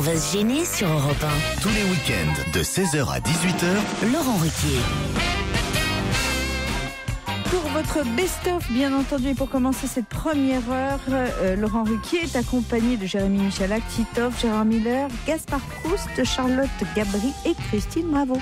va se gêner sur Europe 1. Tous les week-ends de 16h à 18h, Laurent Ruquier. Pour votre best-of, bien entendu, et pour commencer cette première heure, Laurent Ruquier est accompagné de Jérémy Michalak, Titoff, Gérard Miller, Gaspard Proust, Charlotte Gabri et Christine Bravo.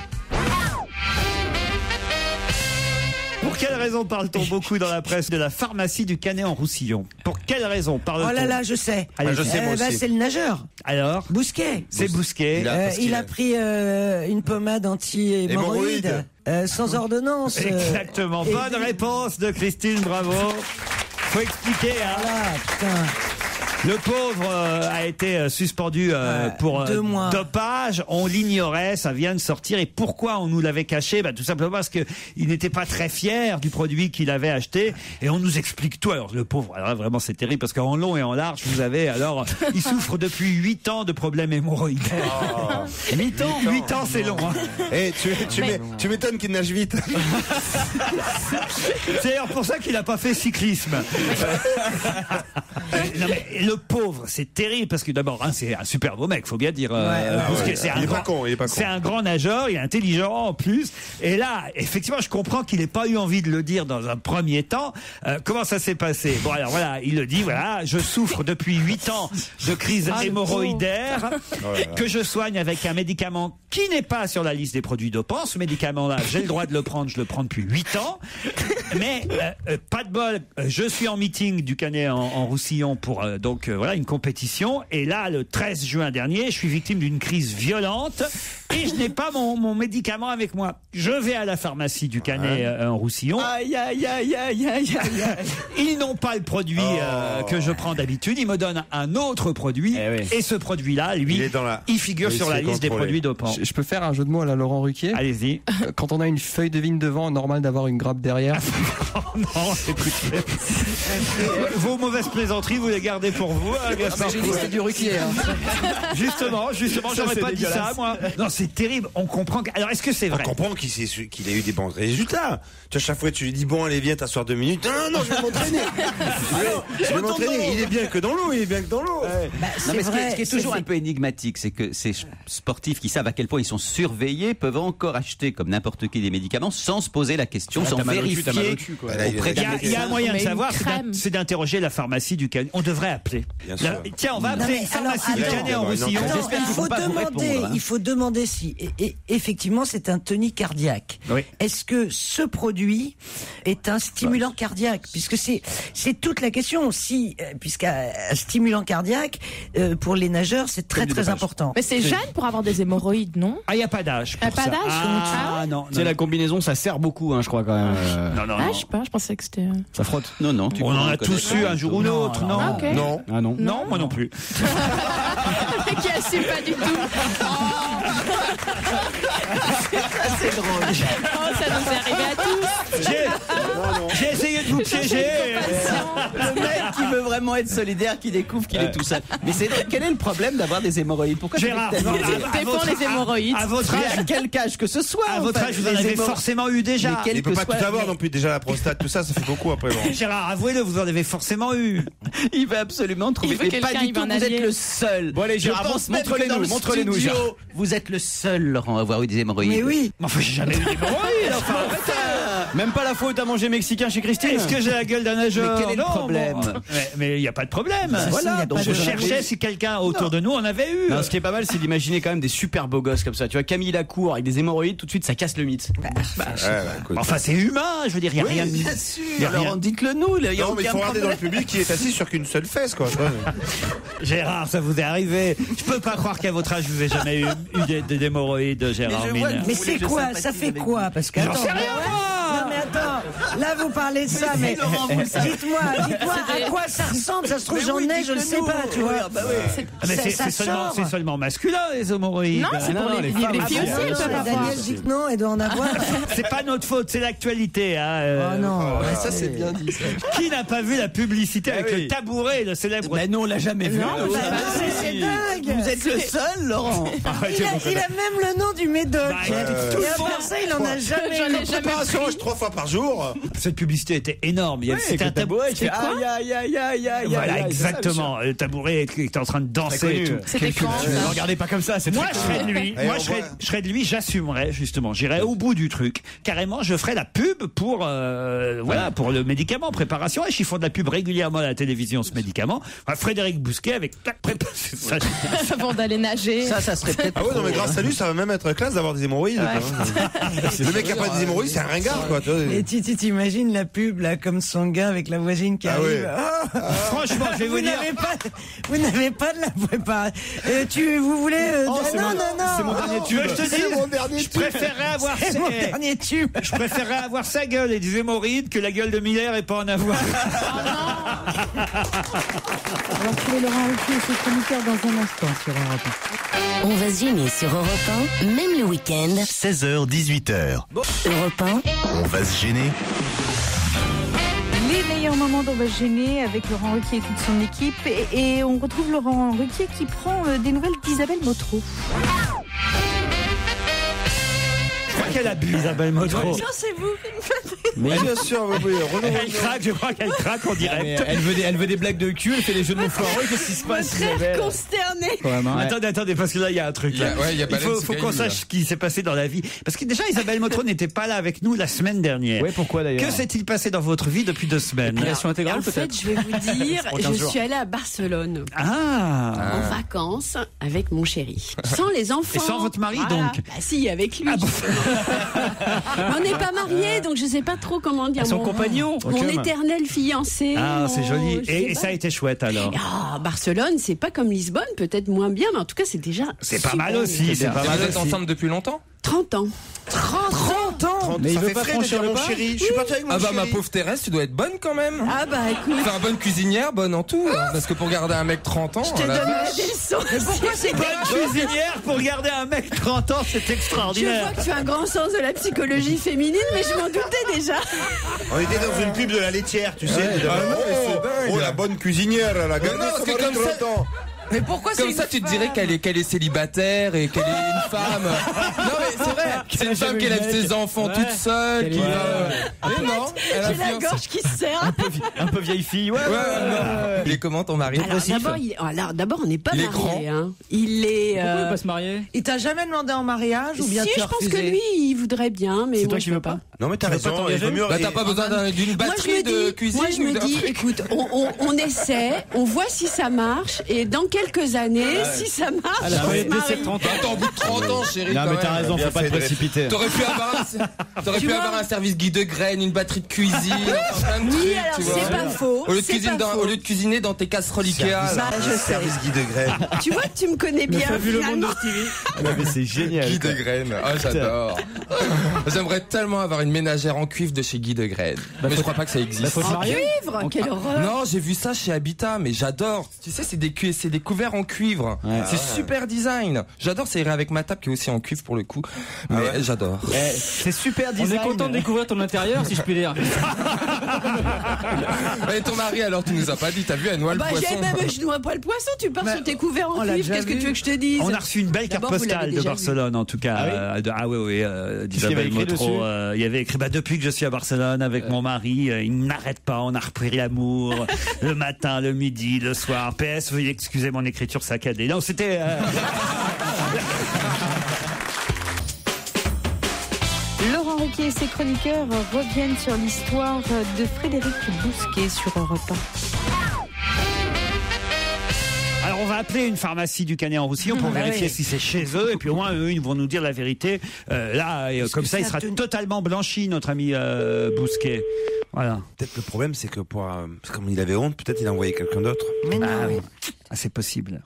Pour quelle raison parle-t-on beaucoup dans la presse de la pharmacie du Canet-en-Roussillon? Pour quelle raison parle-t-on? Oh là là, je sais. Allez, je sais, moi aussi. C'est le nageur. Alors, Bousquet. c'est Bousquet. Il a pris une pommade anti-hémorroïde sans ordonnance. Exactement. Bonne réponse de Christine, bravo. Faut expliquer, hein. Voilà, putain. Le pauvre a été suspendu pour 2 mois. dopage. On l'ignorait, ça vient de sortir. Et pourquoi on nous l'avait caché? Tout simplement parce que il n'était pas très fier du produit qu'il avait acheté. Et on nous explique tout. Alors le pauvre, alors vraiment c'est terrible parce qu'en long et en large, vous avez il souffre depuis 8 ans de problèmes hémorroïdaires. 8 ans 8 ans, c'est long. Hein. Eh, tu m'étonnes qu'il nage vite. C'est d'ailleurs pour ça qu'il n'a pas fait cyclisme. Non mais le pauvre, c'est terrible parce que d'abord, c'est un super beau mec, faut bien dire. C'est un grand nageur, il est intelligent en plus. Et là, effectivement, je comprends qu'il n'ait pas eu envie de le dire dans un premier temps. Comment ça s'est passé? Bon, alors voilà, il le dit. Voilà, je souffre depuis 8 ans de crise hémorroïdaire que je soigne avec un médicament qui n'est pas sur la liste des produits dopants. Ce médicament-là, j'ai le droit de le prendre. Je le prends depuis 8 ans. Mais pas de bol, je suis en meeting du Canet en Roussillon pour voilà une compétition. Et là, le 13 juin dernier, je suis victime d'une crise violente et je n'ai pas mon médicament avec moi. Je vais à la pharmacie du Canet en Roussillon. Aïe, aïe, aïe, aïe, aïe, aïe. Ils n'ont pas le produit que je prends d'habitude. Ils me donnent un autre produit. Et ce produit-là, lui, il figure sur la liste des produits dopants. Je peux faire un jeu de mots à la Laurent Ruquier? Allez-y. Quand on a une feuille de vigne devant, normal d'avoir une grappe derrière. Non, écoutez. Vos mauvaises plaisanteries, vous les gardez pour vous, hein, Gaspard. J'ai dit c'était du Ruquier. Justement, j'aurais pas dit ça, moi. Non, c'est terrible. On comprend. Alors, est-ce que c'est vrai? On comprend qu'il a eu des bons résultats. Tu vois, chaque fois, tu lui dis, bon, allez, viens t'asseoir 2 minutes. Non, je vais m'entraîner. Je vais m'entraîner. Il est bien que dans l'eau. Non, mais ce qui est toujours un peu énigmatique, c'est que ces sportifs qui savent à quel point ils sont surveillés peuvent encore acheter comme n'importe qui des médicaments sans se poser la question, sans vérifier auprès d'un médecin. Il y a un moyen de savoir, c'est d'interroger la pharmacie du Canet. On devrait appeler. Tiens, on va appeler la pharmacie du Canet en Roussillon. Il faut demander si effectivement c'est un tonique cardiaque. Oui. Est-ce que ce produit est un stimulant cardiaque? Puisque c'est toute la question. Puisqu'un stimulant cardiaque pour les nageurs c'est très important. Mais c'est jeune pour avoir des hémorroïdes, non? Ah, il n'y a pas d'âge. Pas d'âge? Ah non. C'est la combinaison, ça sert beaucoup, je crois quand même. Non. Je sais pas, je pensais que c'était. Ça frotte. Non. On en a tous eu un jour ou l'autre, non? Ah, okay. Non. Ah non. Non, moi non plus. Qui assume pas du tout. C'est drôle. Ça nous est arrivé à tous. J'ai essayé de vous piéger. Le mec qui veut vraiment être solidaire, qui découvre qu'il est tout seul. Mais quel est le problème d'avoir des hémorroïdes? Pourquoi Gérard, Défend les hémorroïdes. à votre âge, à quel âge que ce soit? à votre âge, vous en avez forcément eu déjà. Il peut pas tout avoir non plus. Déjà la prostate, tout ça fait beaucoup après. Bon. Gérard, avouez-le, vous en avez forcément eu. Il veut absolument trouver. Il veut Mais pas quelqu'un, du il tout, va en vous allier. êtes le seul. Bon allez, Gérard, montre-les-nous, Gérard. Vous êtes le seul, Laurent, à avoir eu des hémorroïdes. Mais oui. Enfin, j'ai jamais eu d'hémorroïdes. Enfin, Même pas la faute à manger mexicain chez Christine. est-ce que j'ai la gueule d'un nageur? Mais quel est le Non, problème? bon. Mais il n'y a pas de problème. Voilà, Donc je cherchais si quelqu'un autour de nous en avait eu. Non, ce qui est pas mal, c'est d'imaginer quand même des super beaux gosses comme ça. Tu vois, Camille Lacour avec des hémorroïdes, tout de suite, ça casse le mythe. Enfin, c'est humain, je veux dire, il n'y a rien de... Bien sûr. Alors dites-le nous. Il y a Non, mais il faut regarder dans le public qui est assis sur qu'une seule fesse, quoi. Gérard, ça vous est arrivé. Je peux pas croire qu'à votre âge, vous n'avez jamais eu des hémoroïdes, Gérard Miller. Mais c'est quoi? Ça fait quoi? Parce que J'en sais rien, moi. Non mais attends, là vous parlez de ça, mais dites-moi à quoi ça ressemble? Ça se trouve j'en ai, je le sais pas, tu vois. Mais Ça c'est seulement masculin, les hémorroïdes. Non, c'est pour les filles aussi, elles peuvent avoir. Daniel dit que non, elle doit en avoir. C'est pas notre faute, c'est l'actualité. Oh non, Ça, c'est bien dit, ça. Qui n'a pas vu la publicité avec le tabouret, le célèbre... Mais non, on l'a jamais vu. c'est dingue. Vous êtes le seul, Laurent. Il a même le nom du médoc. Bah, Et après ça, il en a jamais. J'en ai jamais pris. 3 fois par jour. Cette publicité était énorme. C'était un tabouret. Voilà, exactement. Le tabouret qui était en train de danser. C'était quand? Ne regardez pas comme ça. Moi, je serais de lui. Je serais de lui. J'assumerais justement. J'irais au bout du truc. Carrément, je ferais la pub pour pour le médicament, préparation. Et ils font de la pub régulièrement à la télévision, ce médicament. Frédéric Bousquet avec avant d'aller nager. Ça serait peut-être. Ah ouais, non, mais grâce à lui, ça va même être classe d'avoir des hémorroïdes. Le mec qui a pas des hémorroïdes, c'est un ringard, quoi. Et tu t'imagines la pub, là, comme son gars avec la voisine qui arrive. Franchement, je vais vous dire. Vous n'avez pas de la préparation. Vous voulez. Non. C'est mon dernier tube. Je préférerais avoir mon dernier tube. Je préférerais avoir sa gueule et des hémorroïdes que la gueule de Miller et pas en avoir. On va retrouver Laurent Ruquier et ses chroniqueurs dans un instant sur Europe 1. On va se gêner sur Europe 1, même le week-end. 16h, 18h. Europe 1. On va se gêner. Les meilleurs moments d'On va se gêner avec Laurent Ruquier et toute son équipe. Et on retrouve Laurent Ruquier qui prend des nouvelles d'Isabelle Motro. Je crois qu'elle a bu, Isabelle Motro. Non, c'est vous. Mais bien sûr, elle craque, je crois qu'elle craque en direct. Elle veut des blagues de cul, elle fait des jeux de mots foireux. Qu'est-ce qui se passe? Très consterné. Attendez, parce que là, il y a un truc. Il faut qu'on sache ce qui s'est passé dans la vie. Parce que déjà, Isabelle Motro n'était pas là avec nous la semaine dernière. Oui, pourquoi d'ailleurs? Que s'est-il passé dans votre vie depuis 2 semaines? Relation intégrale, en fait, je vais vous dire, je suis allée à Barcelone. En vacances avec mon chéri. Sans les enfants. Et sans votre mari, donc? Bah si, avec lui. On n'est pas mariés, donc je sais pas trop comment dire. Son compagnon. Mon éternel fiancé. Ah, c'est joli. Et ça a été chouette alors. Barcelone, c'est pas comme Lisbonne, peut-être moins bien, mais en tout cas, c'est déjà. C'est pas mal aussi. C'est pas mal. Vous êtes ensemble depuis longtemps? 30 ans. 30 ans. Mais il veut pas franchir le pas. Chéri. Je suis parti avec mon chéri. Ma pauvre Thérèse, tu dois être bonne quand même. Ah bah écoute. Enfin, bonne cuisinière, bonne en tout. Parce que pour garder un mec 30 ans. Je te donne des leçons. Pourquoi c'est bonne cuisinière pour garder un mec 30 ans, c'est extraordinaire. Je vois que tu as un grand sens de la psychologie féminine, mais je m'en doutais déjà. On était dans une pub de la laitière, tu sais. Oh, la bonne cuisinière, la gagne. Non, parce que comme ça. Mais pourquoi comme ça, tu te dirais qu'elle est célibataire et qu'elle est une femme. Non mais c'est vrai, c'est une femme qui élève ses enfants toute seule. Qui non, elle a j'ai la gorge qui se serre. Un peu vieille fille. Ouais. Il est comment ton mari? D'abord, on n'est pas mariés. Il est. Pourquoi il va pas se marier? Il t'a jamais demandé en mariage ou bien si, tu as je pense refusé? que lui, il voudrait bien, mais c'est toi qui veux pas. Non mais t'as raison. T'as pas besoin d'une batterie de cuisine. Moi je me dis, écoute, on essaie, on voit si ça marche, et dans quelques années, si ça marche, on se marie. 30 ans. Attends, au bout de 30 ans, chérie. Non mais t'as raison, faut pas te précipiter. T'aurais pu avoir un service Guy de Graine, une batterie de cuisine, plein de trucs. Oui, alors c'est pas faux. Au lieu de cuisiner dans tes casseroles Ikea. Service Guy de Graine. Tu vois que tu me connais bien. T'as vu le monde de Stevie? Mais c'est génial. Guy de Graine. Oh, j'adore. J'aimerais tellement avoir une ménagère en cuivre de chez Guy de Graine. Mais je crois pas que ça existe. En cuivre? Quelle horreur. Non, j'ai vu ça chez Habitat, mais j'adore. Tu sais, c'est des couverts en cuivre. C'est super design. J'adore, ça irait avec ma table qui est aussi en cuivre pour le coup. Mais j'adore. C'est super design. On est content de découvrir ton intérieur, si je puis dire. Et ton mari, alors, tu nous as pas dit, t'as vu, elle noie le poisson. Je noie pas le poisson, tu pars sur tes couverts en cuivre, qu'est-ce que tu veux que je te dise? On a reçu une belle carte postale de Barcelone, en tout cas. Oui, d'Isabelle Motro. Il y avait écrit, depuis que je suis à Barcelone avec mon mari, il n'arrête pas, on a repris l'amour, le matin, le midi, le soir. PS, veuillez excuser mon écriture saccadée. Non, c'était... Laurent Ruquier et ses chroniqueurs reviennent sur l'histoire de Frédéric Bousquet sur Europe 1. Alors on va appeler une pharmacie du Canet-en-Roussillon pour vérifier si c'est chez eux, et puis au moins eux ils vont nous dire la vérité. Comme ça il sera totalement blanchi, notre ami Bousquet. Voilà. Peut-être le problème c'est que comme il avait honte, peut-être il a envoyé quelqu'un d'autre. Mais non. C'est possible.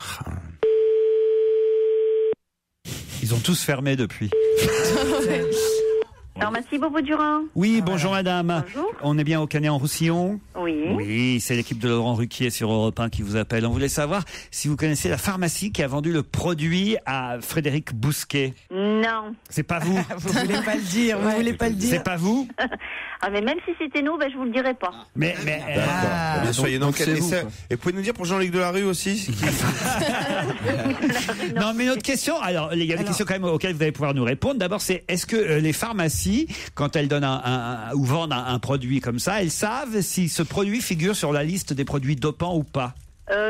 Ils ont tous fermé depuis. Pharmacie Beauvau-Durin. Oui, bonjour madame. Bonjour. On est bien au Canet-en-Roussillon? Oui. Oui, c'est l'équipe de Laurent Ruquier sur Europe 1 qui vous appelle. On voulait savoir si vous connaissez la pharmacie qui a vendu le produit à Frédéric Bousquet. Non. C'est pas vous? Vous voulez pas le dire, vous voulez pas le dire. C'est pas vous? Ah, mais même si c'était nous, je vous le dirais pas. Mais bien sûr, et pouvez nous dire pour Jean-Luc Delarue aussi? Non, mais notre question, alors il y a des questions quand même auxquelles vous allez pouvoir nous répondre. D'abord, c'est est-ce que les pharmacies pharmacies, quand elles donnent ou vendent un produit comme ça, elles savent si ce produit figure sur la liste des produits dopants ou pas?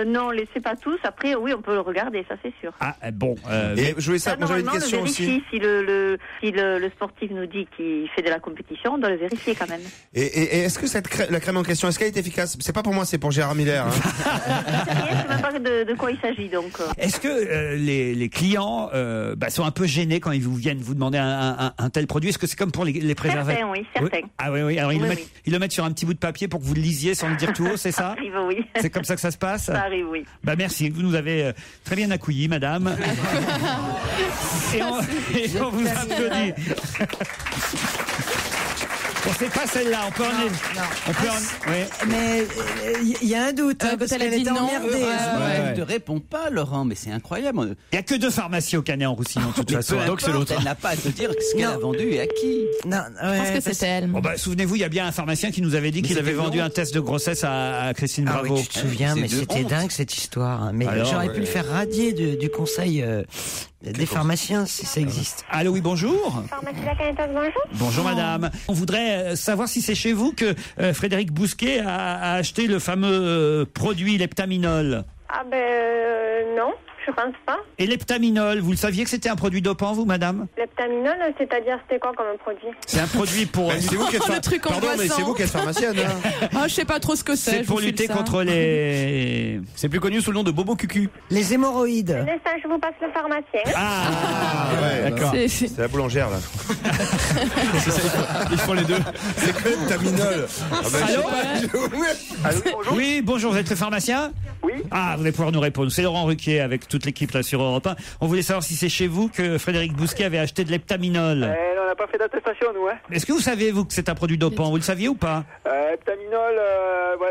Non, laissez pas tous. Après, oui, on peut le regarder, ça c'est sûr. Ah bon. Et je voulais savoir, j'avais une question aussi. Si le sportif nous dit qu'il fait de la compétition, on doit le vérifier quand même. Et est-ce que la crème en question, est-ce qu'elle est efficace? C'est pas pour moi, c'est pour Gérard Miller. Hein. Je sais même pas de quoi il s'agit donc. Est-ce que les clients sont un peu gênés quand ils vous viennent vous demander un tel produit? Est-ce que c'est comme pour les préservatifs? Certains, oui, certains. Oui. Ah oui. Alors ils le mettent sur un petit bout de papier pour que vous le lisiez sans le dire tout haut, c'est ça? Ça arrive, oui. C'est comme ça que ça se passe? Ça arrive, oui. Merci, vous nous avez très bien accueillis, madame. et on vous applaudit. Bon, c'est pas celle-là, on peut Mais il y a un doute, parce qu'elle est emmerdée. Elle ne te répond pas, Laurent, mais c'est incroyable. Il n'y a que 2 pharmacies au Canet en Roussillon, de toute façon. Donc c'est l'autre. Elle n'a pas à te dire ce qu'elle a vendu et à qui. Non, je pense que c'était elle. Bon, souvenez-vous, il y a bien un pharmacien qui nous avait dit qu'il avait vendu un test de grossesse à Christine Bravo. Oui, tu te souviens, mais c'était dingue cette histoire. Mais j'aurais pu le faire radier du conseil des pharmaciens si ça existe. Allô, oui, bonjour. Pharmacie La Canetas, bonjour. Bonjour madame. On voudrait savoir si c'est chez vous que Frédéric Bousquet a acheté le fameux produit Leptaminol. Ah non, je pense pas. Et Leptaminol, vous le saviez que c'était un produit dopant, vous, madame? Leptaminol, c'est-à-dire c'était quoi comme produit? C'est un produit pour... c'est vous qui êtes Pardon, mais c'est vous qui êtes pharmacienne. Ah, je sais pas trop ce que c'est. C'est pour lutter contre les... C'est plus connu sous le nom de Bobo Cucu. Les hémorroïdes. Un instant, je vous passe le pharmacien. Ouais, d'accord. C'est la boulangère, là. C'est ça, ils font les deux. C'est que Leptaminol. Allô, bonjour. Oui, bonjour, vous êtes le pharmacien? Oui. Ah, vous allez pouvoir nous répondre. C'est Laurent Ruquier avec toute l'équipe là sur Europe 1. On voulait savoir si c'est chez vous que Frédéric Bousquet avait acheté de Leptaminol. On n'a pas fait d'attestation, nous. Hein. Est-ce que vous saviez, vous, que c'est un produit dopant? Vous le saviez ou pas? Leptaminol,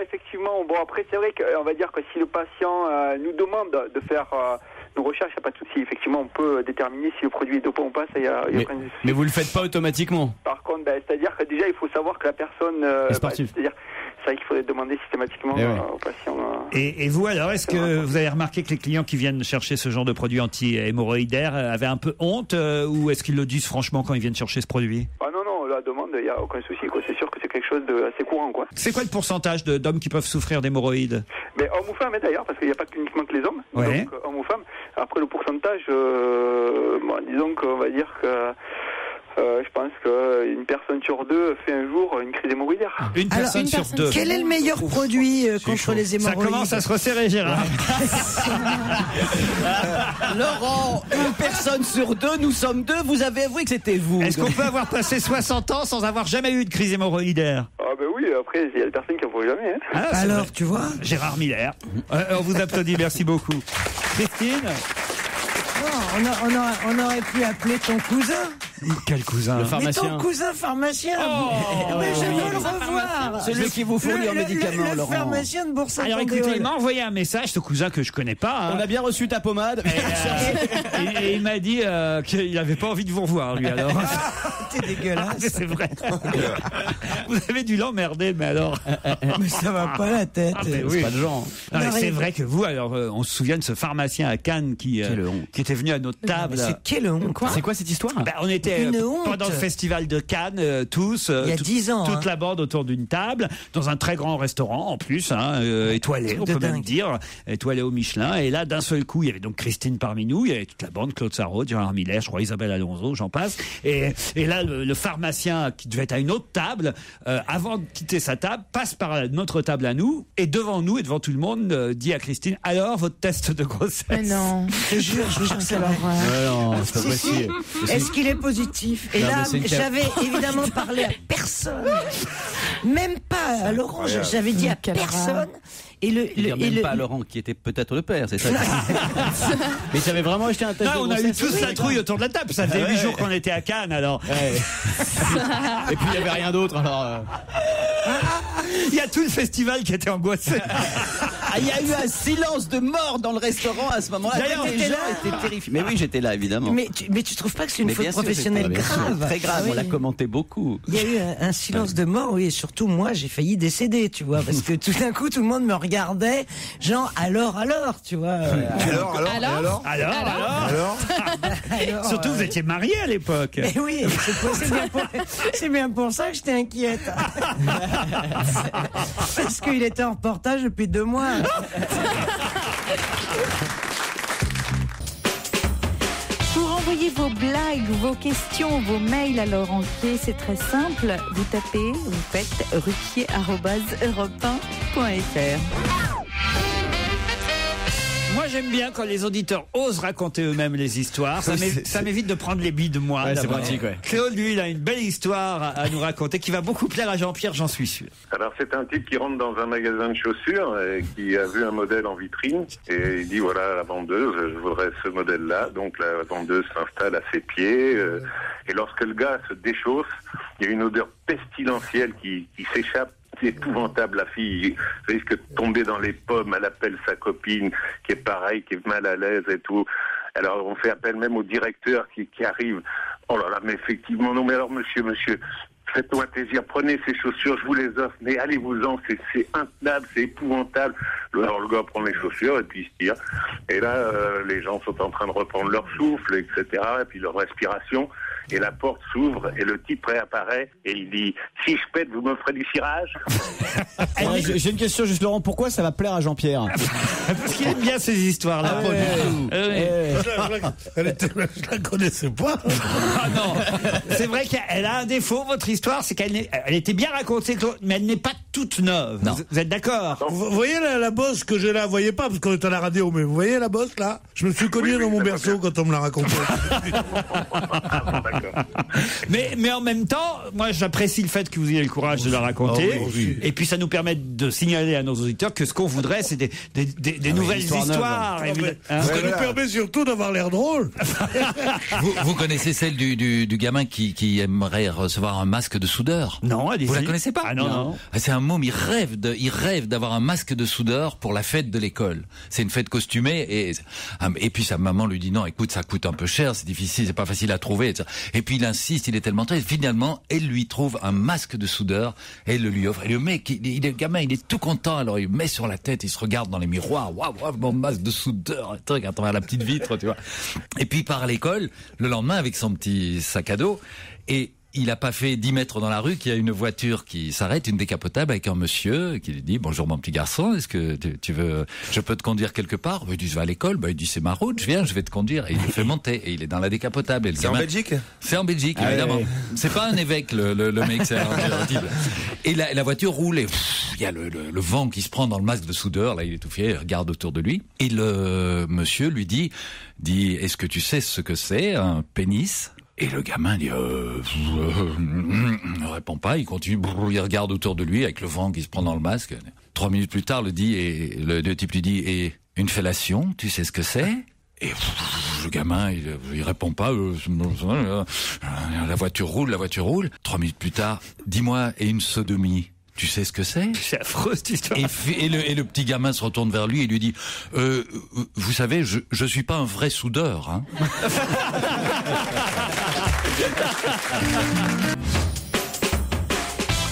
effectivement. Bon, après, c'est vrai qu'on va dire que si le patient nous demande de faire nos recherches, il n'y a pas de souci. Effectivement, on peut déterminer si le produit est dopant ou pas. Ça, y a mais vous le faites pas automatiquement. Par contre, c'est-à-dire que déjà, il faut savoir que la personne... est sportive. C'est-à-dire, c'est vrai qu'il faudrait demander systématiquement aux patients. Et vous, alors, est-ce que vous avez remarqué que les clients qui viennent chercher ce genre de produit anti-hémorroïdaire avaient un peu honte ou est-ce qu'ils le disent franchement quand ils viennent chercher ce produit? Ah non, la demande, il n'y a aucun souci. C'est sûr que c'est quelque chose d'assez courant. C'est quoi le pourcentage d'hommes qui peuvent souffrir d'hémorroïdes? Mais hommes ou femmes, d'ailleurs, parce qu'il n'y a pas uniquement que les hommes. Ouais. Donc, hommes ou femmes. Après, le pourcentage, disons qu'on va dire que... je pense qu'une personne sur 2 fait un jour une crise hémorroïdaire. Une personne sur 2. Quel est le meilleur produit contre les hémorroïdes? Ça commence à se resserrer, Gérard. Laurent, une personne sur 2, nous sommes 2, vous avez avoué que c'était vous. Est-ce qu'on peut avoir passé 60 ans sans avoir jamais eu de crise hémorroïdaire? Ah oui, après, il y a des personnes qui n'en font jamais. Hein. Alors, tu vois, Gérard Miller. On vous applaudit, merci beaucoup. Christine? on aurait pu appeler ton cousin. Quel cousin? Le pharmacien. Mais ton cousin pharmacien. Mais je veux le revoir. Celui qui vous fournit en médicaments, Laurent. Le pharmacien de Bourg-Saint-Andéol. Alors écoutez, il m'a envoyé un message, ce cousin que je connais pas. On a bien reçu ta pommade. Et il m'a dit qu'il n'avait pas envie de vous revoir, lui, alors. T'es dégueulasse. C'est vrai. Vous avez dû l'emmerder, mais alors. Mais ça va pas la tête. C'est pas de genre. Non, mais c'est vrai que vous, alors, on se souvient de ce pharmacien à Cannes qui était venu à notre table. C'est quelle honte. C'est quoi cette histoire? On était pendant le festival de Cannes, tous. Il y a 10 ans. Toute la bande autour d'une table, dans un très grand restaurant, en plus, étoilé, on peut même dire, étoilé au Michelin. Et là, d'un seul coup, il y avait donc Christine parmi nous, il y avait toute la bande, Claude Sarraud, Gérard Miller, je crois Isabelle Alonso, j'en passe. Et là, le pharmacien qui devait être à une autre table, avant de quitter sa table, passe par notre table à nous, et devant nous et devant tout le monde, dit à Christine, alors, votre test de grossesse? Mais non. Je jure que c'est l'horreur. Non, c'est pas possible. Est-ce qu'il est positif? Et là, j'avais évidemment parlé à personne. Même pas à Laurent, j'avais dit à personne. Et même pas à Laurent, qui était peut-être le père, c'est ça. Mais tu avais vraiment acheté un test de on a eu tous la trouille autour de la table. Ça faisait 8 jours qu'on était à Cannes, alors. Et puis il n'y avait rien d'autre, alors. Il y a tout le festival qui était angoissé. Il y a eu un silence de mort dans le restaurant à ce moment-là. D'ailleurs, les gens étaient terrifiés. Mais oui, j'étais là, évidemment. Mais tu trouves pas que c'est une faute professionnelle grave? Très grave, Oui. on l'a commenté beaucoup. Il y a eu un silence de mort, oui, et surtout moi, j'ai failli décéder, tu vois, parce que tout d'un coup, tout le monde me regardait, genre, alors, tu vois. Alors. Surtout, vous étiez mariés à l'époque. Mais oui, c'est bien pour ça que j'étais inquiète. Parce qu'il était en reportage depuis 2 mois. Pour envoyer vos blagues, vos questions, vos mails à Laurent Ruquier, c'est très simple. Vous tapez, vous faites ruquier@europe1.fr. Moi, j'aime bien quand les auditeurs osent raconter eux-mêmes les histoires. Ça m'évite de prendre les billes de moi. Ouais, c'est pratique, ouais. Claude, lui, il a une belle histoire à nous raconter qui va beaucoup plaire à Jean-Pierre, j'en suis sûr. Alors, c'est un type qui rentre dans un magasin de chaussures et qui a vu un modèle en vitrine et il dit, voilà, la vendeuse, je voudrais ce modèle-là. Donc, la vendeuse s'installe à ses pieds et lorsque le gars se déchausse, il y a une odeur pestilentielle qui s'échappe. C'est épouvantable, la fille risque de tomber dans les pommes, elle appelle sa copine qui est pareil, qui est mal à l'aise et tout. Alors on fait appel même au directeur qui arrive. Oh là là, mais effectivement, non mais alors monsieur, faites-moi plaisir, prenez ces chaussures, je vous les offre, mais allez-vous-en, c'est intenable, c'est épouvantable. Alors le gars prend les chaussures et puis il se tire. Et là, les gens sont en train de reprendre leur souffle, etc., et puis leur respiration. Et la porte s'ouvre et le type réapparaît et il dit « Si je pète, vous me ferez du cirage ?» J'ai une question juste, Laurent. Pourquoi ça va plaire à Jean-Pierre? Parce qu'il aime bien ces histoires-là. Je la connaissais pas. Ah non, c'est vrai qu'elle a un défaut, votre histoire, c'est qu'elle était bien racontée, mais elle n'est pas toute neuve. Vous êtes d'accord? Vous voyez la bosse que j'ai là, vous voyez pas parce qu'on est à la radio, mais vous voyez la bosse là? Je me suis cogné dans mon berceau quand on me l'a raconté. Mais en même temps, moi j'apprécie le fait que vous ayez le courage de la raconter. Oui. Et puis ça nous permet de signaler à nos auditeurs que ce qu'on voudrait, c'est des nouvelles histoires. Ça nous permet surtout d'avoir l'air drôle. Vous connaissez celle du gamin qui aimerait recevoir un masque de soudeur? Non, allez-y. Vous la connaissez pas? Ah non. C'est un môme, il rêve d'avoir un masque de soudeur pour la fête de l'école. C'est une fête costumée et puis sa maman lui dit non, écoute, ça coûte un peu cher, c'est difficile, c'est pas facile à trouver. Et puis il insiste, il est tellement très. Finalement, elle lui trouve un masque de soudeur et elle le lui offre. Et le mec, le gamin, il est tout content. Alors il met sur la tête, il se regarde dans les miroirs. Waouh, mon masque de soudeur, un truc à travers la petite vitre, tu vois. Et puis il part à l'école le lendemain avec son petit sac à dos et il n'a pas fait 10 mètres dans la rue qu'il y a une voiture qui s'arrête, une décapotable avec un monsieur qui lui dit « Bonjour mon petit garçon, est-ce que tu veux, je peux te conduire quelque part ?» Il dit « Je vais à l'école. » Il dit « C'est ma route, je vais te conduire. » Et il le fait monter et il est dans la décapotable. C'est en Belgique? C'est en Belgique, évidemment. Ouais. C'est pas un évêque le mec, c'est un type. Et la voiture roule et il y a le vent qui se prend dans le masque de soudeur. Là, il est tout fier, il regarde autour de lui. Et le monsieur lui dit « Est-ce que tu sais ce que c'est un pénis ?» Et le gamin dit ne répond pas, il continue, il regarde autour de lui avec le vent qui se prend dans le masque. 3 minutes plus tard, le type lui dit et une fellation, tu sais ce que c'est? Et le gamin, il répond pas. La voiture roule. 3 minutes plus tard, dis-moi, et une sodomie? Tu sais ce que c'est? C'est affreux cette histoire. Et le petit gamin se retourne vers lui et lui dit vous savez, je suis pas un vrai soudeur, hein.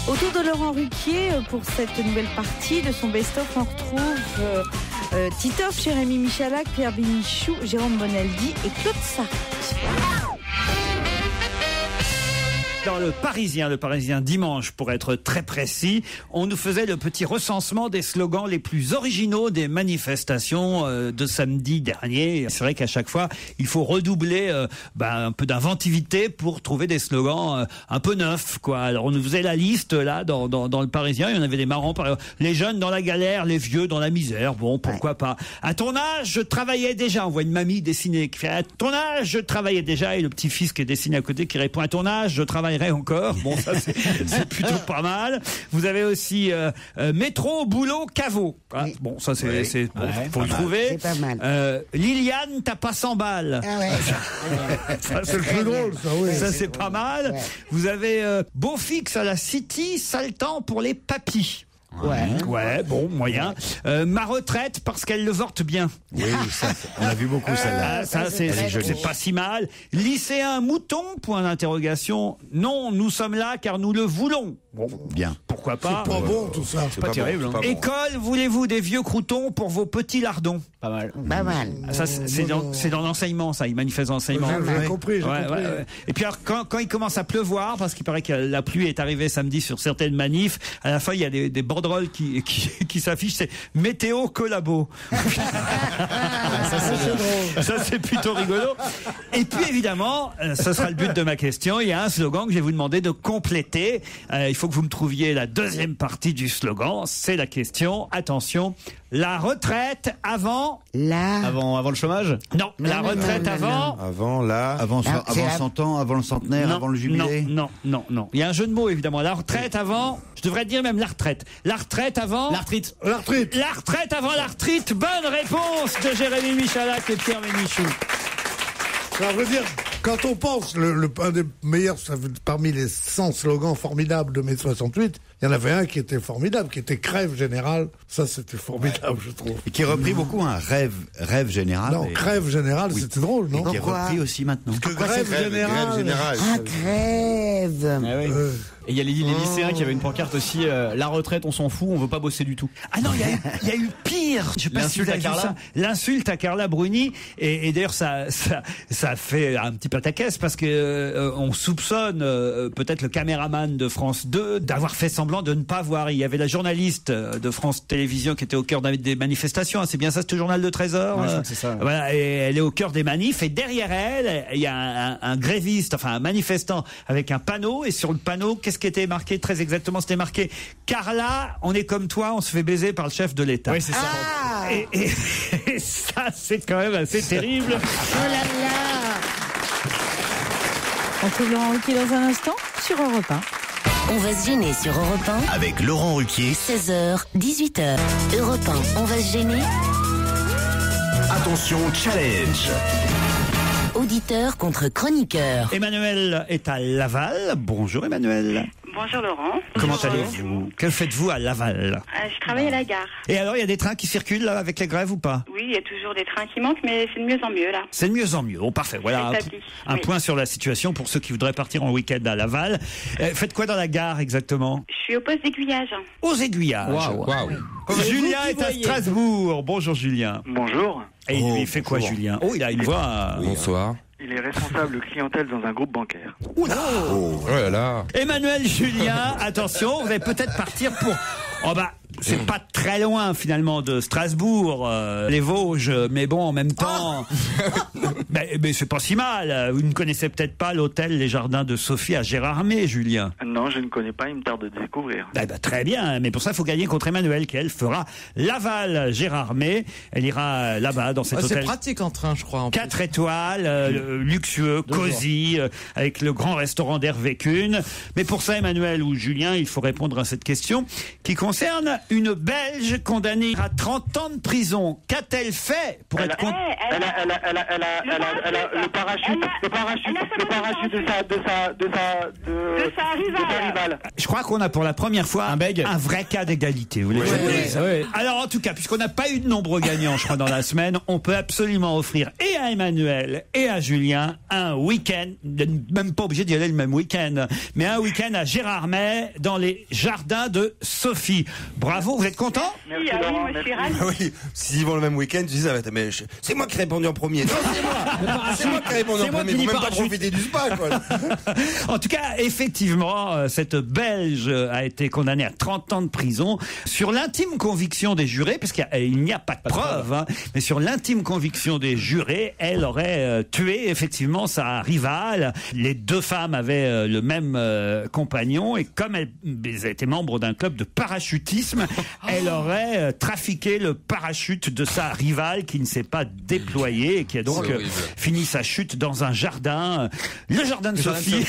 Autour de Laurent Ruquier, pour cette nouvelle partie de son best-of, on retrouve Titoff, Jérémy Michalak, Pierre Bénichou, Jérôme Bonaldi et Claude Sarraute. Dans le Parisien dimanche, pour être très précis, on nous faisait le petit recensement des slogans les plus originaux des manifestations de samedi dernier. C'est vrai qu'à chaque fois, il faut redoubler un peu d'inventivité pour trouver des slogans un peu neufs, quoi. Alors on nous faisait la liste là dans le Parisien, il y en avait des marrants, par exemple, les jeunes dans la galère, les vieux dans la misère. Bon, pourquoi pas. À ton âge, je travaillais déjà. On voit une mamie dessinée qui fait à ton âge, je travaillais déjà, et le petit-fils qui est dessiné à côté qui répond à ton âge, je travaillerai encore. Bon, ça c'est plutôt pas mal. Vous avez aussi métro, boulot, caveau. Ah, oui. Bon, ça c'est faut le trouver. C'est pas mal. Liliane, t'as pas 100 balles. Ah ouais. Ça c'est le plus drôle, ça. Oui. Ça c'est pas mal. Ouais. Vous avez beau fixe à la City, sale temps pour les papis. Ouais, bon, moyen. Ma retraite parce qu'elle le vorte bien. Oui, ça, on a vu beaucoup celle-là. Ça, c'est pas si mal. Lycéen mouton, point d'interrogation. Non, nous sommes là car nous le voulons. Bon, bien. Pourquoi pas? C'est pas bon tout ça. C'est pas terrible. Bon, école, voulez-vous des vieux croutons pour vos petits lardons? Pas mal. Pas mal. Ça, c'est dans l'enseignement, ça. Il manifeste dans l'enseignement. J'ai compris. Et puis alors, quand il commence à pleuvoir, parce qu'il paraît que la pluie est arrivée samedi sur certaines manifs, à la fin, il y a des banderoles qui s'affichent, c'est météo collabo. Ça, c'est plutôt rigolo. Et puis, évidemment, ce sera le but de ma question. Il y a un slogan que je vais vous demander de compléter. Il faut que vous me trouviez la deuxième partie du slogan. C'est la question. Attention. La retraite avant... Avant le chômage? Non, la retraite avant... Avant 100 ans, avant le centenaire, avant le jubilé? Non. Il y a un jeu de mots, évidemment. La retraite avant... Je devrais dire même la retraite. La retraite avant... L'arthrite. La retraite avant l'arthrite. Bonne réponse de Jérémy Michalak et Pierre Bénichou. Ça veut dire, quand on pense, un des meilleurs, parmi les 100 slogans formidables de mai 68, il y en avait un qui était formidable, qui était Crève Générale. Ça, c'était formidable, je trouve. Et qui est repris beaucoup, un rêve général. Non, Crève Générale, c'était drôle, non? Et qui est repris aussi maintenant. Parce que Grève Générale. Ah, crève. Ah oui. Et il y a les lycéens qui avaient une pancarte aussi, la retraite, on s'en fout, on veut pas bosser du tout. Ah non, il y a eu pire. Je sais pas si vous avez vu ça. L'insulte à Carla Bruni. Et d'ailleurs, ça fait un petit peu ta caisse parce que on soupçonne peut-être le caméraman de France 2 d'avoir fait semblant de ne pas voir. Il y avait la journaliste de France Télévisions qui était au cœur des manifestations. C'est bien ça, ce journal de 13 heures. Ouais, c'est ça. Voilà, et elle est au cœur des manifs. Et derrière elle, il y a un gréviste, enfin un manifestant avec un panneau. Et sur le panneau, qu'est-ce qui était marqué très exactement? C'était marqué Carla, on est comme toi, on se fait baiser par le chef de l'État. Oui, c'est ça. Et ça, c'est quand même assez terrible. Oh là là. On trouve Laurent Ruquier dans un instant sur Europe 1. On va se gêner sur Europe 1. Avec Laurent Ruquier. 16h, 18h. Europe 1, on va se gêner. Attention, challenge. Auditeur contre chroniqueur. Emmanuel est à Laval. Bonjour Emmanuel. Bonjour Laurent. Comment allez-vous? Que faites-vous à Laval? Je travaille à la gare. Et alors, il y a des trains qui circulent là avec les grèves ou pas? Oui, il y a toujours des trains qui manquent, mais c'est de mieux en mieux là. C'est de mieux en mieux. Bon, parfait. Voilà un point sur la situation pour ceux qui voudraient partir en week-end à Laval. Faites quoi dans la gare exactement? Je suis au poste d'aiguillage. Aux aiguillages. Waouh. Julien est à Strasbourg. Bonjour Julien. Bonjour. Et il fait quoi Julien? Oh, il a une voix. Bonsoir. Il est responsable clientèle dans un groupe bancaire. Oula. Oh là là. Emmanuel Julien, attention, vous allez peut-être partir pour... Oh bah, c'est pas très loin finalement de Strasbourg, les Vosges, mais bon, en même temps, mais c'est pas si mal. Vous ne connaissez peut-être pas l'hôtel Les Jardins de Sophie à Gérardmer, Julien? Non, je ne connais pas, il me tarde de découvrir. Très bien, mais pour ça, il faut gagner contre Emmanuel, qui elle fera Laval Gérardmer. Elle ira là-bas dans cet hôtel. C'est pratique en train, je crois. 4 étoiles, luxueux, cosy, avec le grand restaurant d'Hervé Kuhn. Mais pour ça, Emmanuel ou Julien, il faut répondre à cette question qui concerne une Belge condamnée à 30 ans de prison. Qu'a-t-elle fait pour être condamnée? Elle a le parachute de sa rivale. Je crois qu'on a pour la première fois un vrai cas d'égalité. Vous voulez oui. Alors en tout cas, puisqu'on n'a pas eu de nombreux gagnants, je crois, dans la semaine, on peut absolument offrir et à Emmanuel et à Julien un week-end, même pas obligé d'y aller le même week-end, mais un week-end à Gérardmer dans les jardins de Sophie. Bravo, vous êtes content? Merci Laurent. Oui, s'ils vont le même week-end, tu dis, mais c'est moi qui ai répondu en premier. Non, c'est moi. C'est moi qui ai répondu en premier. Ils vont même pas profiter du spa, quoi. En tout cas, effectivement, cette Belge a été condamnée à 30 ans de prison sur l'intime conviction des jurés, parce qu'il n'y a pas de preuves, hein, mais sur l'intime conviction des jurés, elle aurait tué effectivement sa rivale. Les deux femmes avaient le même compagnon, et comme elles étaient membres d'un club de parachutisme, elle aurait trafiqué le parachute de sa rivale qui ne s'est pas déployé et qui a donc fini sa chute dans un jardin, le jardin de Sophie,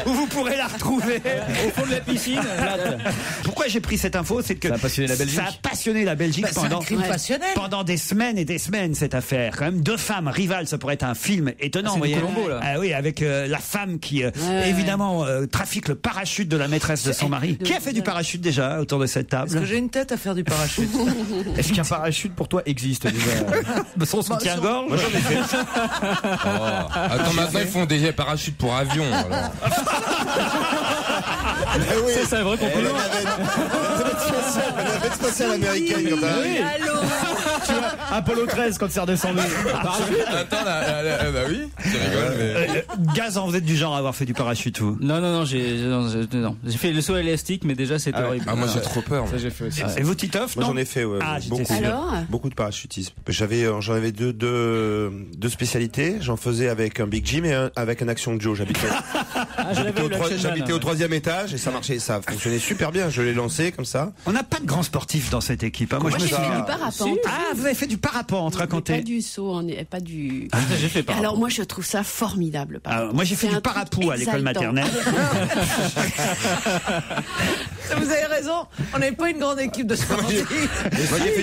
où vous pourrez la retrouver au fond de la piscine. Pourquoi j'ai pris cette info? C'est que ça a passionné la Belgique. Ça a passionné la Belgique pendant des semaines et des semaines, cette affaire. Quand même, deux femmes rivales, ça pourrait être un film étonnant. C'est du Colombo, là. Oui, avec la femme qui évidemment trafique le parachute de la maîtresse de son mari. Qui a fait du parachute déjà autour de cette table? Est-ce que j'ai une tête à faire du parachute? Est-ce qu'un parachute pour toi existe déjà? Son soutien-gorge? Moi, j'en ai fait. Attends, maintenant ils font des parachutes pour avion. Alors. Oui. C'est un vrai compliment. La navette spatiale américaine quand même. Oui. Tu vois, Apollo 13 quand c'est redescendu. Attends, bah oui, tu rigoles, mais. Gazan, vous êtes du genre à avoir fait du parachute, vous? Non, j'ai fait le saut élastique, mais déjà c'était horrible. Ah, moi j'ai trop peur. Ça j'ai fait aussi. Et vous, Titoff? Moi j'en ai fait, ouais, beaucoup de parachutisme. J'en avais deux spécialités. J'en faisais avec un Big Jim et avec un Action Joe. J'habitais au 3e étage et ça marchait, ça fonctionnait super bien. Je l'ai lancé comme ça. On n'a pas de grands sportifs dans cette équipe. Hein. Moi, j'ai fait du parapente. Ah, vous avez fait du parapente, racontez. Pas du saut, pas du. Ah, j'ai fait parapente. Alors moi, je trouve ça formidable. Moi, j'ai fait du parapou à l'école maternelle. Vous avez raison. On n'avait pas une grande équipe de sportifs.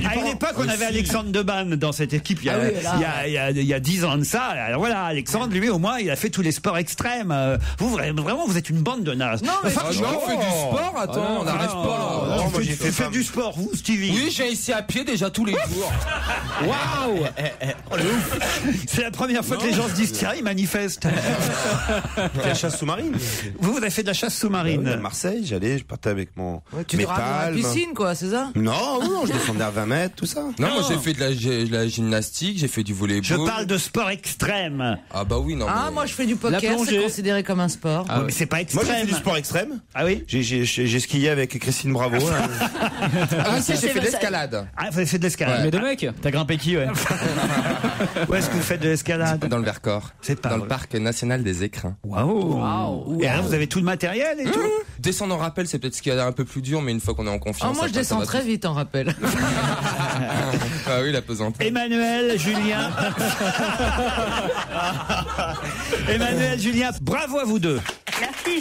À une époque, on avait Alexandre Debanne dans cette équipe. Il y a 10 ans de ça. Alors voilà, Alexandre, lui, au moins, il a fait tous les sports extrêmes. Vous, vraiment, vous êtes une bande de nazes. Non, mais on fait du sport. Attends, on n'arrête pas. Moi, j'ai fait du sport, vous, Stevie? Oui, j'ai essayé à pied déjà tous les jours. Waouh! C'est la première fois que les gens se disent tiens, ils manifestent. La chasse sous-marine. Vous avez fait de la chasse sous-marine? À Marseille, je partais avec tu mes te rates dans la piscine, quoi, c'est ça? Non, je descendais à 20 mètres, tout ça. Non, moi j'ai fait de la gymnastique, j'ai fait du volley-ball. Je parle de sport extrême. Ah bah oui, non. Moi je fais du poker, c'est considéré comme un sport. Ah, mais c'est pas extrême. Moi j'ai fait du sport extrême. Ah oui? J'ai skié avec Christine Bravo. J'ai fait de l'escalade. Ah, vous avez fait de l'escalade. Mais de mec, t'as grimpé qui, ouais? Où est-ce que vous faites de l'escalade? Dans le Vercors. C'est pas dans vrai. Le parc national des Écrins. Waouh! Et alors vous avez tout le matériel et tout? Descendre en rappel, c'est peut-être ce qui est un peu plus dur, mais une fois qu'on est en confiance. Moi je descends très vite en rappel. Ah oui, la pesante. Emmanuel, Julien. Emmanuel, Julien, bravo à vous deux. Merci.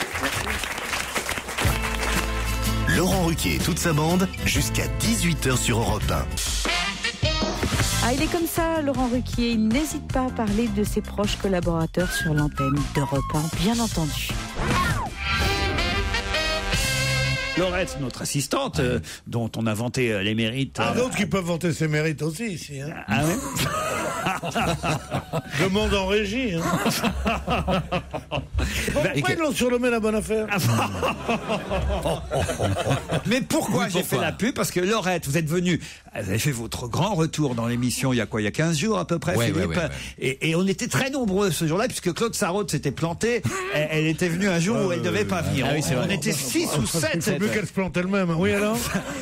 Laurent Ruquier et toute sa bande, jusqu'à 18h sur Europe 1. Ah, il est comme ça, Laurent Ruquier. Il n'hésite pas à parler de ses proches collaborateurs sur l'antenne d'Europe 1, bien entendu. Laurette, notre assistante, dont on a vanté les mérites. D'autres qui peuvent vanter ses mérites aussi, ici. Hein. Ah ouais. Le monde en régie. Hein. Pourquoi ils l'ont surnommé la bonne affaire? Mais pourquoi j'ai fait la pub? Parce que Laurette, vous êtes venue, vous avez fait votre grand retour dans l'émission il y a 15 jours à peu près, Philippe. Ouais. Et on était très nombreux ce jour-là, puisque Claude Sarraute s'était planté. Elle était venue un jour où elle devait pas venir. On était 6 ou 7. C'est mieux qu'elle se plante elle-même. Oui, alors?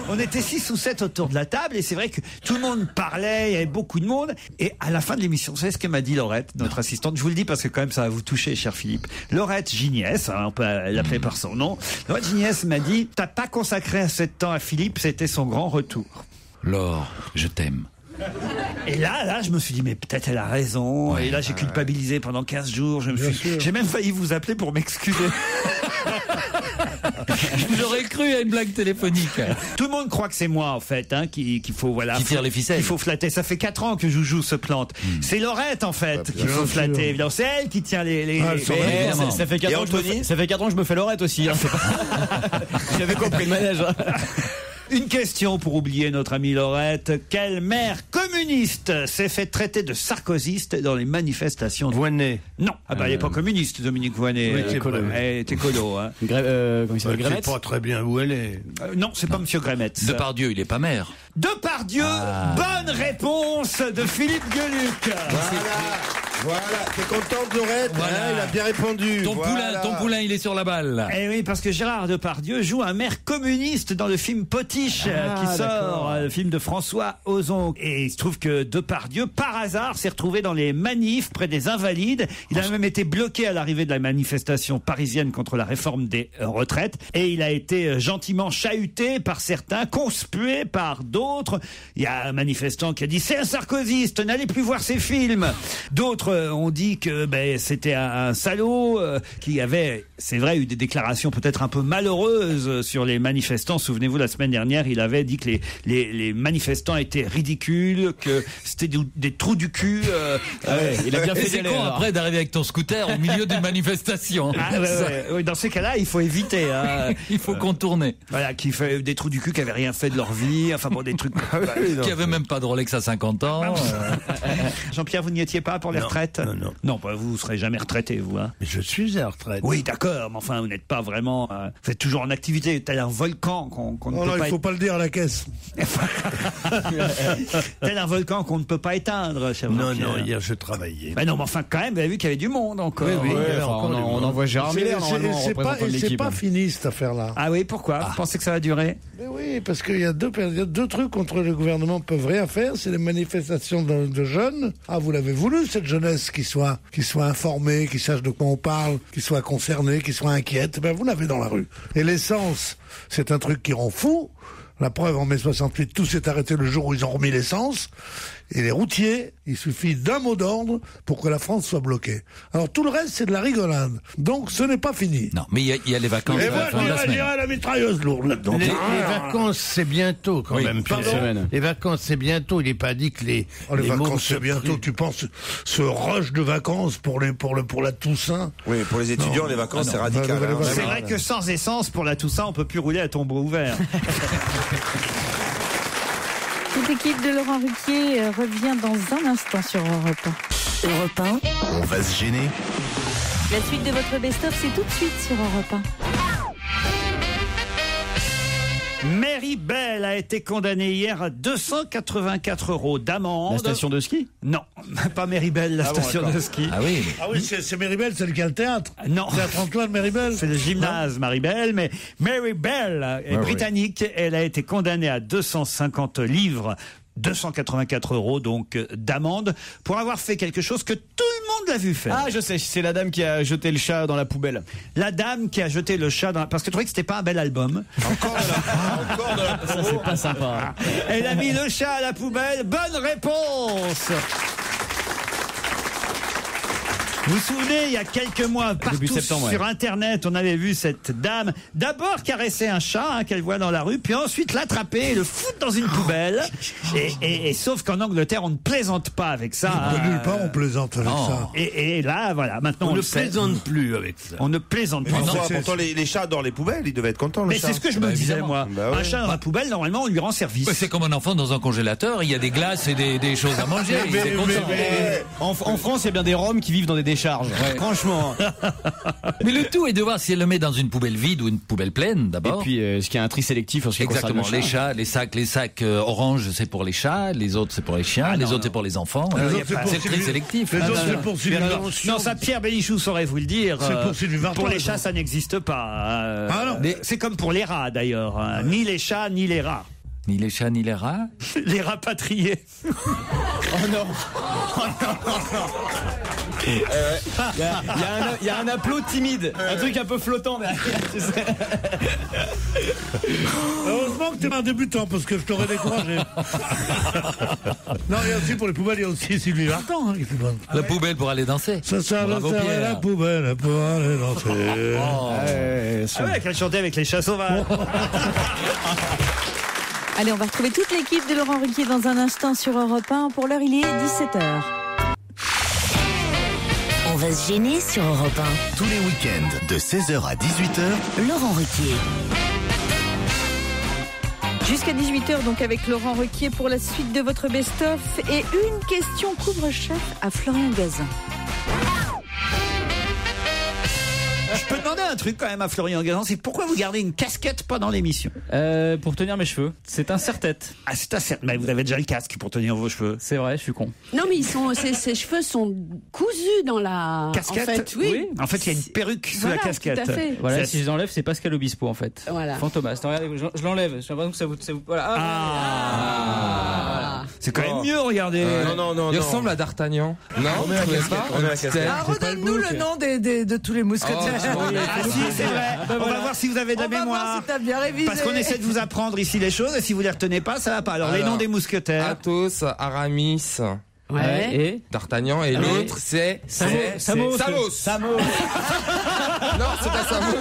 On était 6 ou 7 autour de la table, et c'est vrai que tout le monde parlait, il y avait beaucoup de monde. Et à la fin de l'émission, vous savez ce que m'a dit Laurette, notre assistante? Je vous le dis parce que quand même ça va vous toucher, cher Philippe. Laurette Giniès, on peut l'appeler par son nom. Laurette Giniès m'a dit: t'as pas consacré assez de temps à Philippe, c'était son grand retour. Laure, je t'aime. Et là, je me suis dit, mais peut-être elle a raison. Et là, j'ai culpabilisé pendant 15 jours. J'ai même failli vous appeler pour m'excuser. J'aurais cru à une blague téléphonique. Tout le monde croit que c'est moi, en fait, hein, qu'il faut, qui tire les ficelles. Il faut flatter. Ça fait 4 ans que Joujou se plante. C'est Laurette, en fait, qu'il faut flatter. Évidemment, c'est elle qui tient les... Ça fait 4 ans que je me fais Laurette aussi. Hein. J'avais compris le manège. Une question pour oublier notre amie Laurette. Quel maire communiste s'est fait traiter de sarkozyste dans les manifestations? Voynet. Non. Elle n'est pas communiste, Dominique Voynet. Oui, elle était colo. Hein. Comment il s'appelle, Grémetz? Je sais pas très bien où elle est. Non, c'est pas Monsieur Grémetz. Depardieu, il est pas maire. Depardieu, bonne réponse de Philippe Gueluc. Voilà, t'es contente, Laurette? Voilà. Il a bien répondu. Ton poulain, il est sur la balle. Eh oui, parce que Gérard Depardieu joue un maire communiste dans le film Potiche, qui sort, le film de François Ozon. Et il se trouve que Depardieu, par hasard, s'est retrouvé dans les manifs près des Invalides. Il a même été bloqué à l'arrivée de la manifestation parisienne contre la réforme des retraites. Et il a été gentiment chahuté par certains, conspué par d'autres. Il y a un manifestant qui a dit: c'est un sarkozyste, n'allez plus voir ses films. D'autres D'autres ont dit que c'était un salaud qui avait, c'est vrai, eu des déclarations peut-être un peu malheureuses sur les manifestants. Souvenez-vous, la semaine dernière, il avait dit que les manifestants étaient ridicules, que c'était des trous du cul. Il a bien fait. C'est con après d'arriver avec ton scooter au milieu d'une manifestation. Oui, dans ces cas-là, il faut éviter. Il faut contourner. Voilà, qui fait des trous du cul qui n'avaient rien fait de leur vie. Enfin bon, des trucs. Qui n'avaient même pas de Rolex à 50 ans. Jean-Pierre, vous n'y étiez pas pour les retraites? Non, vous ne serez jamais retraité, vous. Hein. Mais je suis à la retraite. Oui, d'accord, mais enfin, vous n'êtes pas vraiment. Vous êtes toujours en activité. Tel un volcan qu'on ne peut pas. Non, il faut pas le dire à la caisse. Tel un volcan qu'on ne peut pas éteindre, cher Jean-Pierre. Non, hier je travaillais. Non, mais enfin, quand même, vous avez vu qu'il y avait du monde encore. Oui, on envoie Gérard Miller normalement. C'est pas fini cette affaire-là. Ah oui, pourquoi? Vous pensez que ça va durer? Mais oui, parce qu'il y a deux trucs contre le gouvernement peuvent rien faire. C'est les manifestations de jeunes. Ah, vous l'avez voulu, cette jeunesse qui soit informée, qui sache de quoi on parle, qui soit concernée, qui soit inquiète. Vous l'avez dans la rue. Et l'essence, c'est un truc qui rend fou. La preuve, en mai 68, tout s'est arrêté le jour où ils ont remis l'essence. Et les routiers, il suffit d'un mot d'ordre pour que la France soit bloquée. Alors tout le reste, c'est de la rigolade. Donc ce n'est pas fini. Non, mais il y a les vacances. Et moi, je dirais la mitrailleuse lourde là-dedans. Les vacances, c'est bientôt quand même. Les vacances, c'est bientôt. Il n'est pas dit que les vacances, c'est bientôt. Tu penses ce rush de vacances pour la Toussaint? Oui, pour les étudiants, les vacances, c'est radical. C'est vrai que sans essence, pour la Toussaint, on peut plus rouler à tombeau ouvert. Toute l'équipe de Laurent Ruquier revient dans un instant sur Europe 1. Europe 1, on va se gêner. La suite de votre best-of, c'est tout de suite sur Europe 1. Mary Bell a été condamnée hier à 284 € d'amende. La station de ski? Non, pas Mary Bell, la station de ski. Ah oui, c'est Mary Bell, celle qui a le théâtre. Non. Théâtre Antoine, Mary Bell. C'est le gymnase Mary Bell, mais Mary Bell est britannique. Elle a été condamnée à 250 livres. 284 € donc d'amende pour avoir fait quelque chose que tout le monde l'a vu faire. Ah, je sais, c'est la dame qui a jeté le chat dans la poubelle. La dame qui a jeté le chat parce que je trouvais que c'était pas un bel album. Encore de la Ça, c'est pas sympa. Elle a mis le chat à la poubelle. Bonne réponse. Vous vous souvenez, il y a quelques mois, partout sur Internet, on avait vu cette dame d'abord caresser un chat qu'elle voit dans la rue, puis ensuite l'attraper et le foutre dans une poubelle. Et sauf qu'en Angleterre, on ne plaisante pas avec ça. De nulle part, on plaisante avec ça. Et là, voilà, maintenant on ne plaisante plus avec ça. On ne plaisante plus. Pourtant, les chats dans les poubelles, ils devaient être contents. Mais c'est ce que je me disais, moi. Un chat dans la poubelle, normalement, on lui rend service. C'est comme un enfant dans un congélateur, il y a des glaces et des choses à manger. En France, il y a bien des Roms qui vivent dans des décharges. Franchement. Mais le tout est de voir si elle le met dans une poubelle vide ou une poubelle pleine d'abord. Et puis est-ce qu'il y a un tri sélectif en ce qui concerne le chat. Les chats, les sacs orange c'est pour les chats, les autres c'est pour les chiens, les autres c'est pour les enfants. C'est le tri sélectif. Les autres c'est pour Sylvie Vartan. Non, ça Pierre Bénichou saurait vous le dire. C'est pour Sylvie Vartan. Pour les chats ça n'existe pas. C'est comme pour les rats d'ailleurs. Ni les chats ni les rats. Ni les chats, ni les rats. Les rapatriés. Oh non. Il y a un applaud timide, un truc un peu flottant derrière. Heureusement que t'es un débutant parce que je t'aurais découragé. Non, il y a aussi pour les poubelles, il y a aussi Sylvie Vartan. La poubelle pour aller danser. Ça, la poubelle pour aller danser. Qu'elle chantait avec les chats sauvages. Allez, on va retrouver toute l'équipe de Laurent Ruquier dans un instant sur Europe 1. Pour l'heure, il est 17h. On va se gêner sur Europe 1. Tous les week-ends, de 16h à 18h, Laurent Ruquier. Jusqu'à 18h, donc avec Laurent Ruquier pour la suite de votre best-of. Et une question couvre-chef à Florian Gazan. Je peux demander un truc quand même à Florian Gazan, c'est pourquoi vous gardez une casquette pendant l'émission? Pour tenir mes cheveux. C'est un serre-tête. Ah, c'est un serre-tête. Mais vous avez déjà le casque pour tenir vos cheveux. C'est vrai, je suis con. Non, mais ses cheveux sont cousus dans la casquette. En fait, oui. En fait, il y a une perruque sous la casquette. Tout à fait. Voilà, si je l'enlève, c'est Pascal Obispo en fait. Voilà. Fantomas. Attends, regardez, je l'enlève. J'ai l'impression que ça vous. Voilà. Voilà. C'est quand même mieux, regardez. Non. Il ressemble à D'Artagnan. Non, on met la casquette. Redonne-nous le nom de tous les mousquetaires. C'est vrai. On va voir si vous avez de la mémoire. On va voir si t'as bien révisé. Parce qu'on essaie de vous apprendre ici les choses et si vous les retenez pas, ça va pas. Alors les noms des mousquetaires. Athos, Aramis. Ouais. Et D'Artagnan. Et l'autre, c'est... Samos. Non, c'est pas Samos.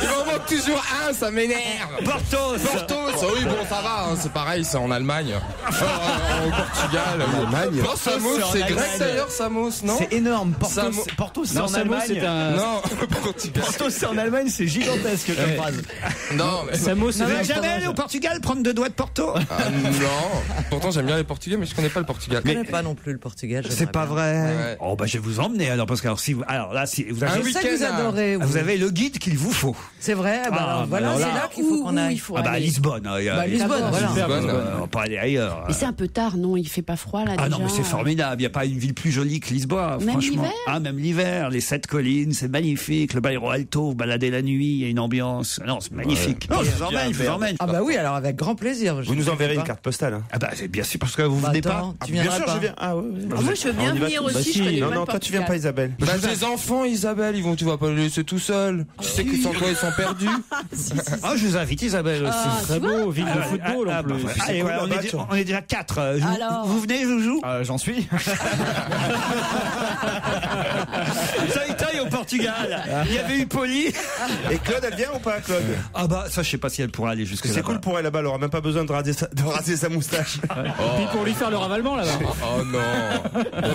Il m'en manque toujours un, ça m'énerve. Porthos. Oui, bon, ça va, hein, c'est pareil, c'est en Allemagne. Au Portugal. En Allemagne. Non, Samos, c'est grec d'ailleurs, Samos, non? C'est énorme. Porthos, c'est en Allemagne. Non, Portugal. Porthos, c'est en Allemagne, c'est gigantesque comme phrase. Non, mais... Samos, vous n'êtes jamais allé au Portugal prendre 2 doigts de Porto? Non. Pourtant, j'aime bien les Portugais, mais je connais pas le Portugal. Je connais pas non plus le Portugal. C'est pas vrai. Ouais. Oh, bah, je vais vous emmener alors, parce que si vous avez, Je sais que vous adorez. vous avez le guide qu'il vous faut. C'est vrai. Voilà, c'est là qu'il faut qu'on aille. À Lisbonne. Lisbonne, voilà. On va pas aller ailleurs. Mais c'est un peu tard, non? Il fait pas froid là déjà. Ah non, mais c'est formidable. Il n'y a pas une ville plus jolie que Lisbonne, Même franchement. l'hiver Même l'hiver. Les 7 collines, c'est magnifique. Le Bairro Alto, vous baladez la nuit, il y a une ambiance. Non, c'est magnifique. Non, je vous emmène. Ah bah oui, alors avec grand plaisir. Vous nous enverrez une carte postale. Hein. Ah bah c'est bien sûr, parce que vous venez pas. Tu viendras bien sûr, pas. je viens. Ah ouais. Moi, je veux bien venir aussi. Je connais pas le Non, toi tu viens pas, Isabelle. Bah, tes enfants, Isabelle, tu vas pas les laisser tout seuls. Tu sais que sans toi, ils sont perdus. Ah, je vous invite, Isabelle aussi. Très beau, ville de football en plus. Allez, voilà, on est déjà 4. Vous venez, Joujou? J'en suis. Toy au Portugal. Il y avait eu Polly. Et Claude, elle vient ou pas, Claude? Ah bah ça, je sais pas si elle pourra aller jusque là. C'est cool pour elle là-bas, elle aura même pas besoin de raser sa moustache. Et puis pour lui faire le ravalement là-bas. Oh non. Bah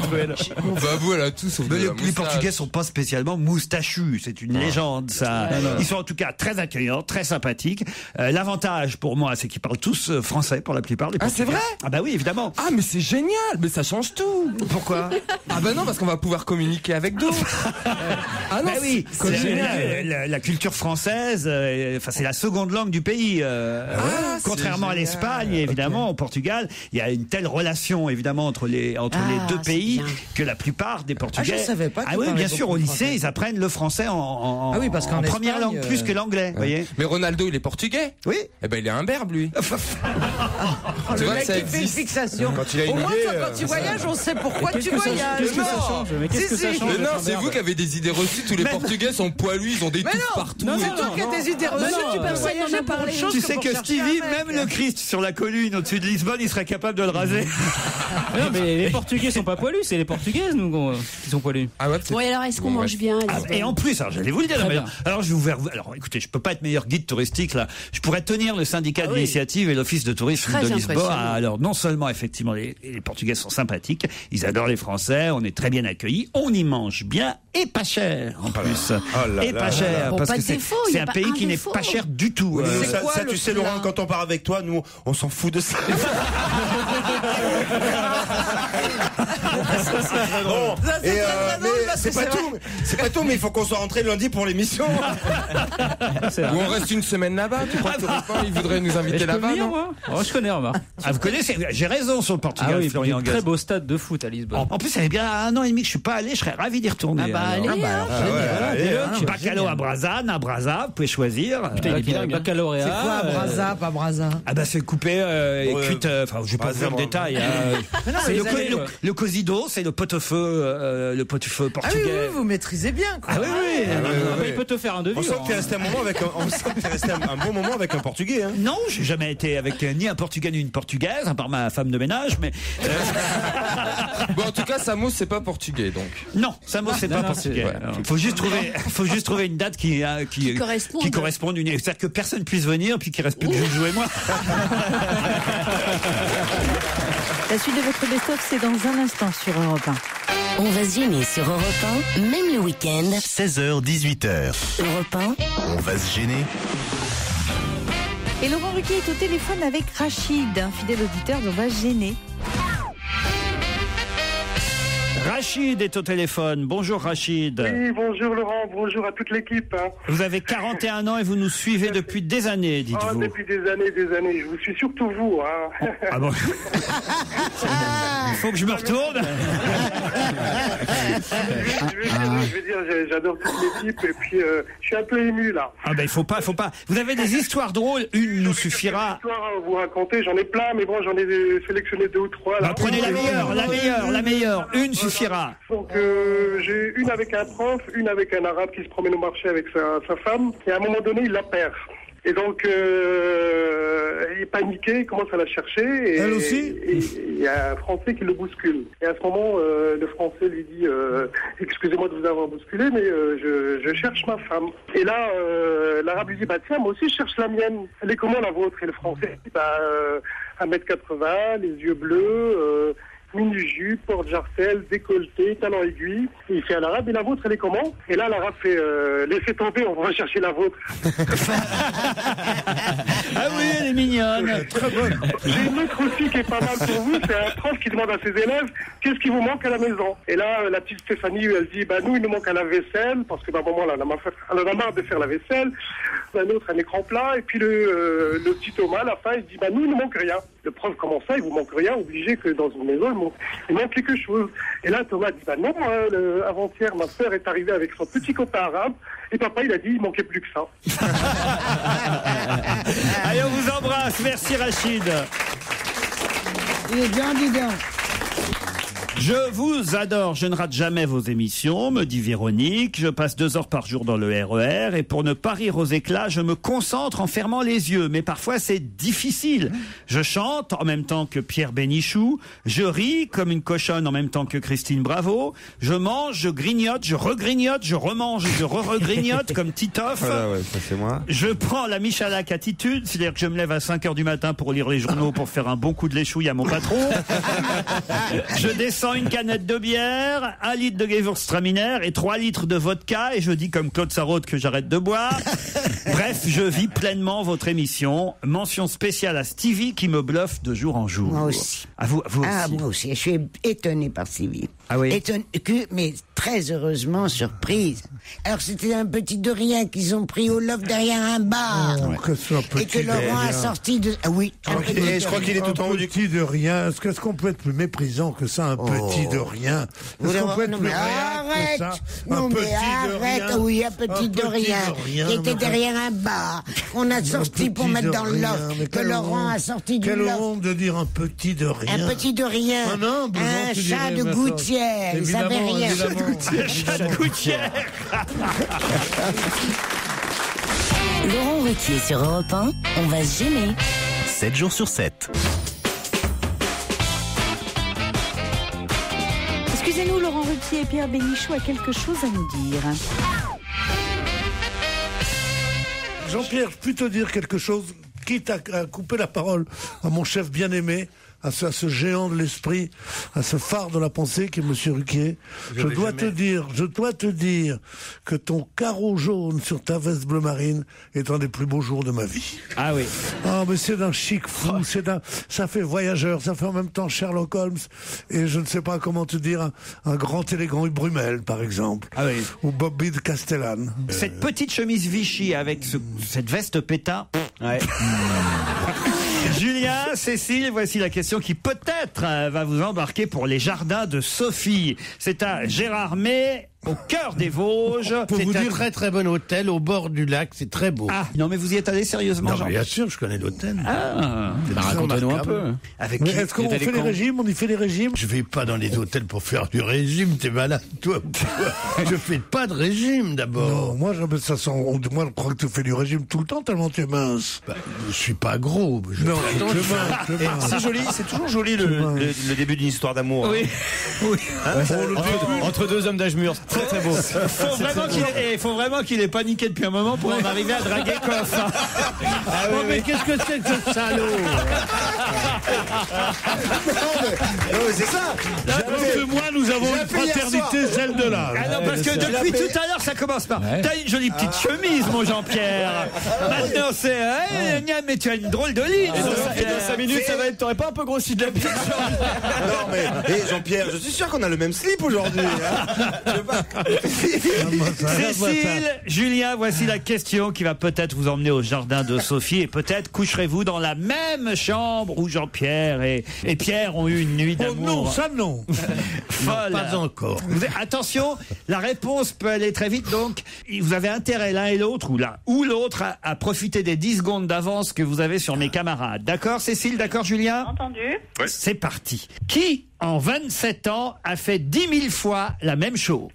vous, elle a tout sauf de la Les Portugais sont pas spécialement moustachus, c'est une légende ça. Ils sont en tout cas très accueillants, très sympathiques. L'avantage pour moi, c'est qu'ils parlent tous français pour la plupart. Les Portugais. C'est vrai? Ah bah oui, évidemment. Ah mais c'est génial, mais ça change tout. Pourquoi? Ah bah non, parce qu'on va pouvoir communiquer avec d'autres. Ah non, bah oui, c'est génial. La culture française, c'est la seconde langue du pays. Contrairement à l'Espagne, évidemment, au Portugal, il y a une telle relation évidemment entre les deux pays que la plupart des Portugais. Je savais pas. Ah oui, bien sûr, au lycée, ils apprennent le français en première langue plus que l'anglais. Voyez. Mais Ronaldo, il est portugais. Oui. Eh ben il est un berbe lui. Le mec qui fait une fixation. Au moins, quand tu voyages, on sait pourquoi tu voyages. Qu'est-ce que ça change? Mais qu'est-ce que ça change? Mais non, c'est vous qui avez des idées reçues. Tous les Portugais sont poilus, ils ont des touffes partout. C'est toi qui as des idées reçues. Tu peux voyager par les choses. Tu sais que Stevie, même le Christ sur la colline au-dessus de Lisbonne, il serait capable de le raser. Non, mais les Portugais sont pas poilus, c'est les Portugaises nous qui sont poilus. Ah ouais. Oui, alors est-ce qu'on mange bien? Et en plus, alors j'allais vous le dire. Alors je vais vous alors écoutez, je peux pas être meilleur guide touristique là. Je pourrais tenir le syndicat de l'initiative et l'office de tourisme de Lisbonne. Alors non seulement effectivement les Portugais sont sympathiques, ils adorent les Français, on est très bien accueillis, on y mange bien et pas cher en plus. Et pas cher parce que c'est un pays qui n'est pas cher du tout. Ça tu sais Laurent, quand on part avec toi, nous on s'en fout de ça. Bon, c'est pas tout, mais il faut qu'on soit rentré lundi pour l'émission. Ou on reste une semaine là-bas. Tu crois que il voudrait nous inviter là-bas? Non, je connais, remarque. Ah, vous connaissez? J'ai raison sur le Portugal. Ah oui, Florian Gaz. Très beau stade de foot à Lisbonne. En plus, ça fait bien 1 an et demi que je suis pas allé. Je serais ravi d'y retourner. Ah bah allez. Bacalhau à Brasa, vous pouvez choisir. Putain, il y a baccalauréat. C'est quoi Brasa, pas Brasa? Ah bah c'est coupé et cuite. Enfin, je vais pas vous faire le détail. C'est le cosido, c'est le pot-au-feu portugais. Ah oui, vous maîtrisez bien. Ah oui. Il peut te faire un devis. On sent que t'es resté un bon moment avec un Portugais. Hein. Non, j'ai jamais été avec ni un Portugais ni une Portugaise, à part ma femme de ménage, mais. Bon, en tout cas, Samos c'est pas portugais, donc. Non, Samos c'est pas portugais. Faut juste trouver une date qui corresponde. C'est-à-dire que personne puisse venir, puis qu'il reste plus que Joujou et moi. La suite de votre best-of, c'est dans un instant sur Europe 1. On va se gêner sur Europe 1, même le week-end. 16h, 18h. Europe 1. On va se gêner. Et Laurent Ruquier est au téléphone avec Rachid, un fidèle auditeur d'On va se gêner. Rachid est au téléphone. Bonjour Rachid. Oui, bonjour Laurent, bonjour à toute l'équipe. Vous avez 41 ans et vous nous suivez depuis des années, dites-vous. Depuis des années. Je vous suis surtout vous. Hein. Ah bon? Il faut que je me retourne. Je veux dire, j'adore toute l'équipe et puis je suis un peu ému là. Ah ben il faut pas. Vous avez des histoires drôles, une nous suffira. Des histoires à vous raconter, j'en ai plein, mais bon, j'en ai sélectionné 2 ou 3. Là. Prenez la meilleure. Une suffira. Donc j'ai une avec un prof, une avec un arabe qui se promène au marché avec sa femme, et à un moment donné il la perd. Et donc, il est paniqué, il commence à la chercher. Et, elle aussi. Et il y a un Français qui le bouscule. Et à ce moment, le Français lui dit excusez-moi de vous avoir bousculé, mais je cherche ma femme. Et là, l'Arabe lui dit tiens, moi aussi je cherche la mienne. Elle est comment la vôtre? Et le Français dit 1m80, les yeux bleus, mini-jupe, porte-jarcelle, décolleté, talons aiguilles. Et il fait à l'Arabe, et la vôtre, elle est comment? Et là, l'Arabe fait laissez tomber, on va chercher la vôtre. Ah oui, elle est mignonne. Très bonne. J'ai une autre aussi qui est pas mal pour vous, c'est un prof qui demande à ses élèves qu'est-ce qui vous manque à la maison. Et là, la petite Stéphanie, elle dit nous, il nous manque à la vaisselle, parce que maman, elle en a marre de faire la vaisselle. Un autre, un écran plat. Et puis le petit Thomas, à la fin, il dit nous, il ne manque rien. Le prof, comment ça, il vous manque rien, obligé que dans une maison, il manque quelque chose. Et là, Thomas dit non, avant-hier, ma sœur est arrivée avec son petit copain arabe, et papa, il a dit il manquait plus que ça. Allez, on vous embrasse. Merci, Rachid. Il est bien, dis donc. Je vous adore, je ne rate jamais vos émissions, me dit Véronique. Je passe 2 heures par jour dans le RER et pour ne pas rire aux éclats, je me concentre en fermant les yeux. Mais parfois c'est difficile. Je chante en même temps que Pierre Bénichou. Je ris comme une cochonne en même temps que Christine Bravo. Je mange, je grignote, je regrignote, je remange, je re-regrignote comme Titoff. Voilà, ouais, ça c'est moi. Je prends la Michalak attitude, c'est-à-dire que je me lève à 5 heures du matin pour lire les journaux pour faire un bon coup de l'échouille à mon patron. Je descends une canette de bière, 1 litre de Gewürztraminer et 3 litres de vodka et je dis comme Claude Sarraute que j'arrête de boire. Bref, je vis pleinement votre émission. Mention spéciale à Stevie qui me bluffe de jour en jour. Moi aussi. À vous aussi. Moi aussi. Je suis étonné par Stevie. Ah oui. Mais très heureusement surprise. Alors c'était un petit de rien qu'ils ont pris au loft derrière un bar. Et que Laurent a sorti de... Ah oui. Et je crois qu'il est tout en haut du petit de rien. Est-ce qu'on peut être plus méprisant que ça, un petit de rien? Est-ce qu'on peut être plus réac que ça? Non mais arrête, oui, un petit de rien. Qui était derrière un bar. On a sorti pour mettre dans le loft. Que Laurent a sorti du loft. Quelle honte de dire un petit de rien. Un petit de rien. Un chat de gouttière. Il savait rien. Chat de gouttière. Laurent Ruquier sur Europe 1, on va se gêner. 7 jours sur 7. Excusez-nous, Laurent Ruquier et Pierre Bénichou a quelque chose à nous dire. Jean-Pierre, je peux te dire quelque chose, quitte à couper la parole à mon chef bien-aimé, à ce géant de l'esprit, à ce phare de la pensée qui est Monsieur Ruquier. Je dois te dire que ton carreau jaune sur ta veste bleu marine est un des plus beaux jours de ma vie. Ah oui. Ah, mais c'est d'un chic fou, ça fait voyageur, ça fait en même temps Sherlock Holmes, et je ne sais pas comment te dire, un grand élégant Brumel, par exemple. Ah oui. Ou Bobby de Castellane. Cette petite chemise Vichy avec cette veste pétain. Ouais. Julien, Cécile, voici la question qui peut-être va vous embarquer pour les jardins de Sophie. C'est à Gérardmer, au cœur des Vosges. Pour vous dire, très très bon hôtel au bord du lac, c'est très beau. Ah, non mais vous y êtes allé sérieusement, non, Jean? Bien sûr, je connais l'hôtel. Ah, racontez-nous un peu. Avec qui? Est-ce qu'on fait les régimes? On y fait les régimes? Je vais pas dans les hôtels pour faire du régime, t'es malade, toi. Je fais pas de régime d'abord. Non, moi je crois que tu fais du régime tout le temps tellement tu es mince. Je suis pas gros. C'est joli, c'est toujours joli le début d'une histoire d'amour. Oui. Oui. Entre deux hommes d'âge mûr, très très beau. Faut vraiment qu'il ait paniqué depuis un moment pour en arriver à draguer Coff. Ah oui, mais qu'est-ce que c'est que ce salaud? Non mais c'est ça. Que moi nous avons une fraternité, celle de l'âge. Ah non, parce que depuis tout à l'heure ça commence par t'as une jolie petite chemise mon Jean-Pierre. Maintenant c'est mais tu as une drôle de ligne. Et dans 5 minutes ça va être, t'aurais pas un peu grossi de la pièce? Non mais Jean-Pierre, je suis sûr qu'on a le même slip aujourd'hui. Cécile, Julien, voici la question qui va peut-être vous emmener au jardin de Sophie et peut-être coucherez-vous dans la même chambre où Jean-Pierre et Pierre ont eu une nuit d'amour. Oh non, ça non. Folle. Non, pas encore. Attention, la réponse peut aller très vite, donc vous avez intérêt l'un et l'autre ou l'un ou l'autre à profiter des 10 secondes d'avance que vous avez sur mes camarades. D'accord Cécile, d'accord Julien? Entendu. Ouais. C'est parti. Qui, en 27 ans, a fait 10 000 fois la même chose?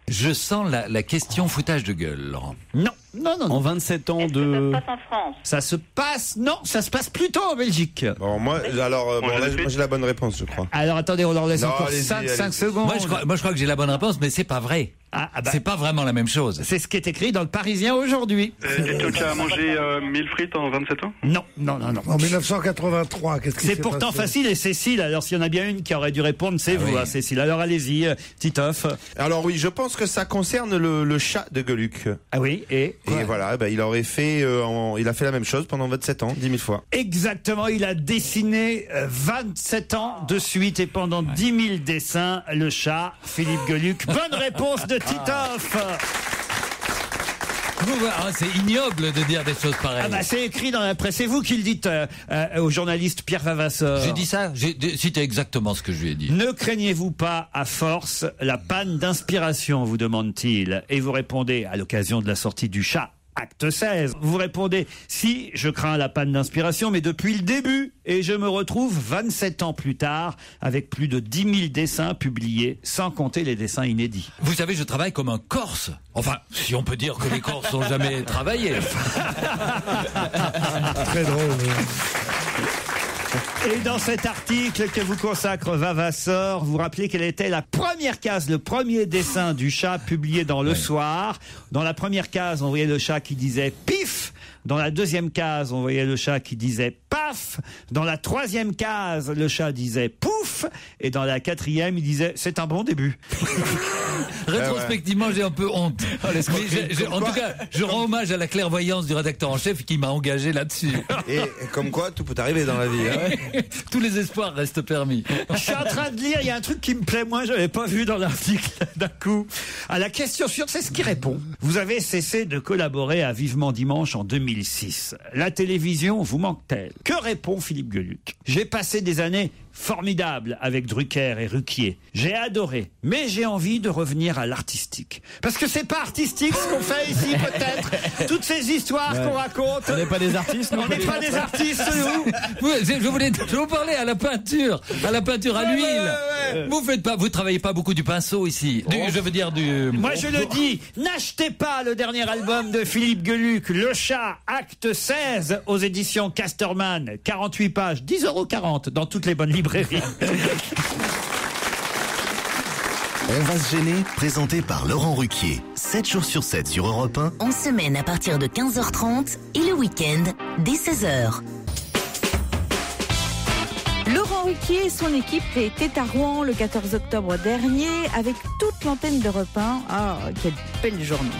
Je sens la question foutage de gueule, Laurent. Non. Non. En 27 ans Est-ce que ça se passe en France? Ça se passe, non, ça se passe plutôt en Belgique. Bon, moi, j'ai la bonne réponse, je crois. Alors attendez, on leur laisse Non, encore allez-y, 5 secondes. Moi, je crois que j'ai la bonne réponse, mais c'est pas vrai. C'est pas vraiment la même chose. C'est ce qui est écrit dans le Parisien aujourd'hui. Quelqu'un qui a mangé 1000 frites en 27 ans? Non. En 1983, qu'est-ce qui s'est C'est pourtant passé facile, et Cécile, alors s'il y en a bien une qui aurait dû répondre, c'est vous, Cécile. Alors allez-y, Titoff. Alors oui, je pense que ça concerne le chat de Gueluc. Ah oui, et voilà, il aurait fait, il a fait la même chose pendant 27 ans, 10 000 fois. Exactement, il a dessiné 27 ans de suite et pendant 10 000 dessins, le chat, Philippe Gueluc. Bonne réponse de Titoff. C'est ignoble de dire des choses pareilles. C'est écrit dans la presse. C'est vous qui le dites au journaliste Pierre Vavasseur. J'ai dit ça. J'ai cité exactement ce que je lui ai dit. Ne craignez-vous pas, à force, la panne d'inspiration, vous demande-t-il. Et vous répondez, à l'occasion de la sortie du chat, acte 16. Vous répondez, si, je crains la panne d'inspiration, mais depuis le début. Et je me retrouve 27 ans plus tard avec plus de 10 000 dessins publiés, sans compter les dessins inédits. Vous savez, je travaille comme un Corse. Enfin, si on peut dire que les Corses n'ont jamais travaillé. Très drôle. Et dans cet article que vous consacre Vavasseur, vous rappelez quelle était la première case, le premier dessin du chat publié dans Le Soir. Dans la première case, on voyait le chat qui disait « pif ». Dans la deuxième case, on voyait le chat qui disait « paf ». Dans la troisième case, le chat disait « pouf ». Et dans la quatrième, il disait « c'est un bon début ». Rétrospectivement, j'ai un peu honte. Mais en tout cas, je rends hommage à la clairvoyance du rédacteur en chef qui m'a engagé là-dessus. Et comme quoi, tout peut arriver dans la vie. Hein. Tous les espoirs restent permis. Je suis en train de lire, il y a un truc qui me plaît moins, je n'avais pas vu dans l'article d'un coup. À la question suivante, c'est ce qui répond. Vous avez cessé de collaborer à Vivement Dimanche en 2006. La télévision vous manque-t-elle? Que répond Philippe Gueluc? J'ai passé des années formidables avec Drucker et Ruquier. J'ai adoré, mais j'ai envie de revenir à l'artistique. Parce que c'est pas artistique ce qu'on fait ici, peut-être. Toutes ces histoires qu'on raconte. On n'est pas des artistes, non? On n'est pas des artistes, nous. Je vous parlais à la peinture à l'huile. Vous travaillez pas beaucoup du pinceau ici. Je veux dire du... Moi, je le dis, n'achetez pas le dernier album de Philippe Gueluc, Le Chat, acte 16, aux éditions Casterman. 48 pages, 10,40 € dans toutes les bonnes librairies. On va se gêner, présenté par Laurent Ruquier. 7 jours sur 7 sur Europe 1. En semaine à partir de 15h30 et le week-end dès 16h. Laurent Ruquier et son équipe étaient à Rouen le 14 octobre dernier avec toute l'antenne d'Europe 1. Ah, quelle belle journée.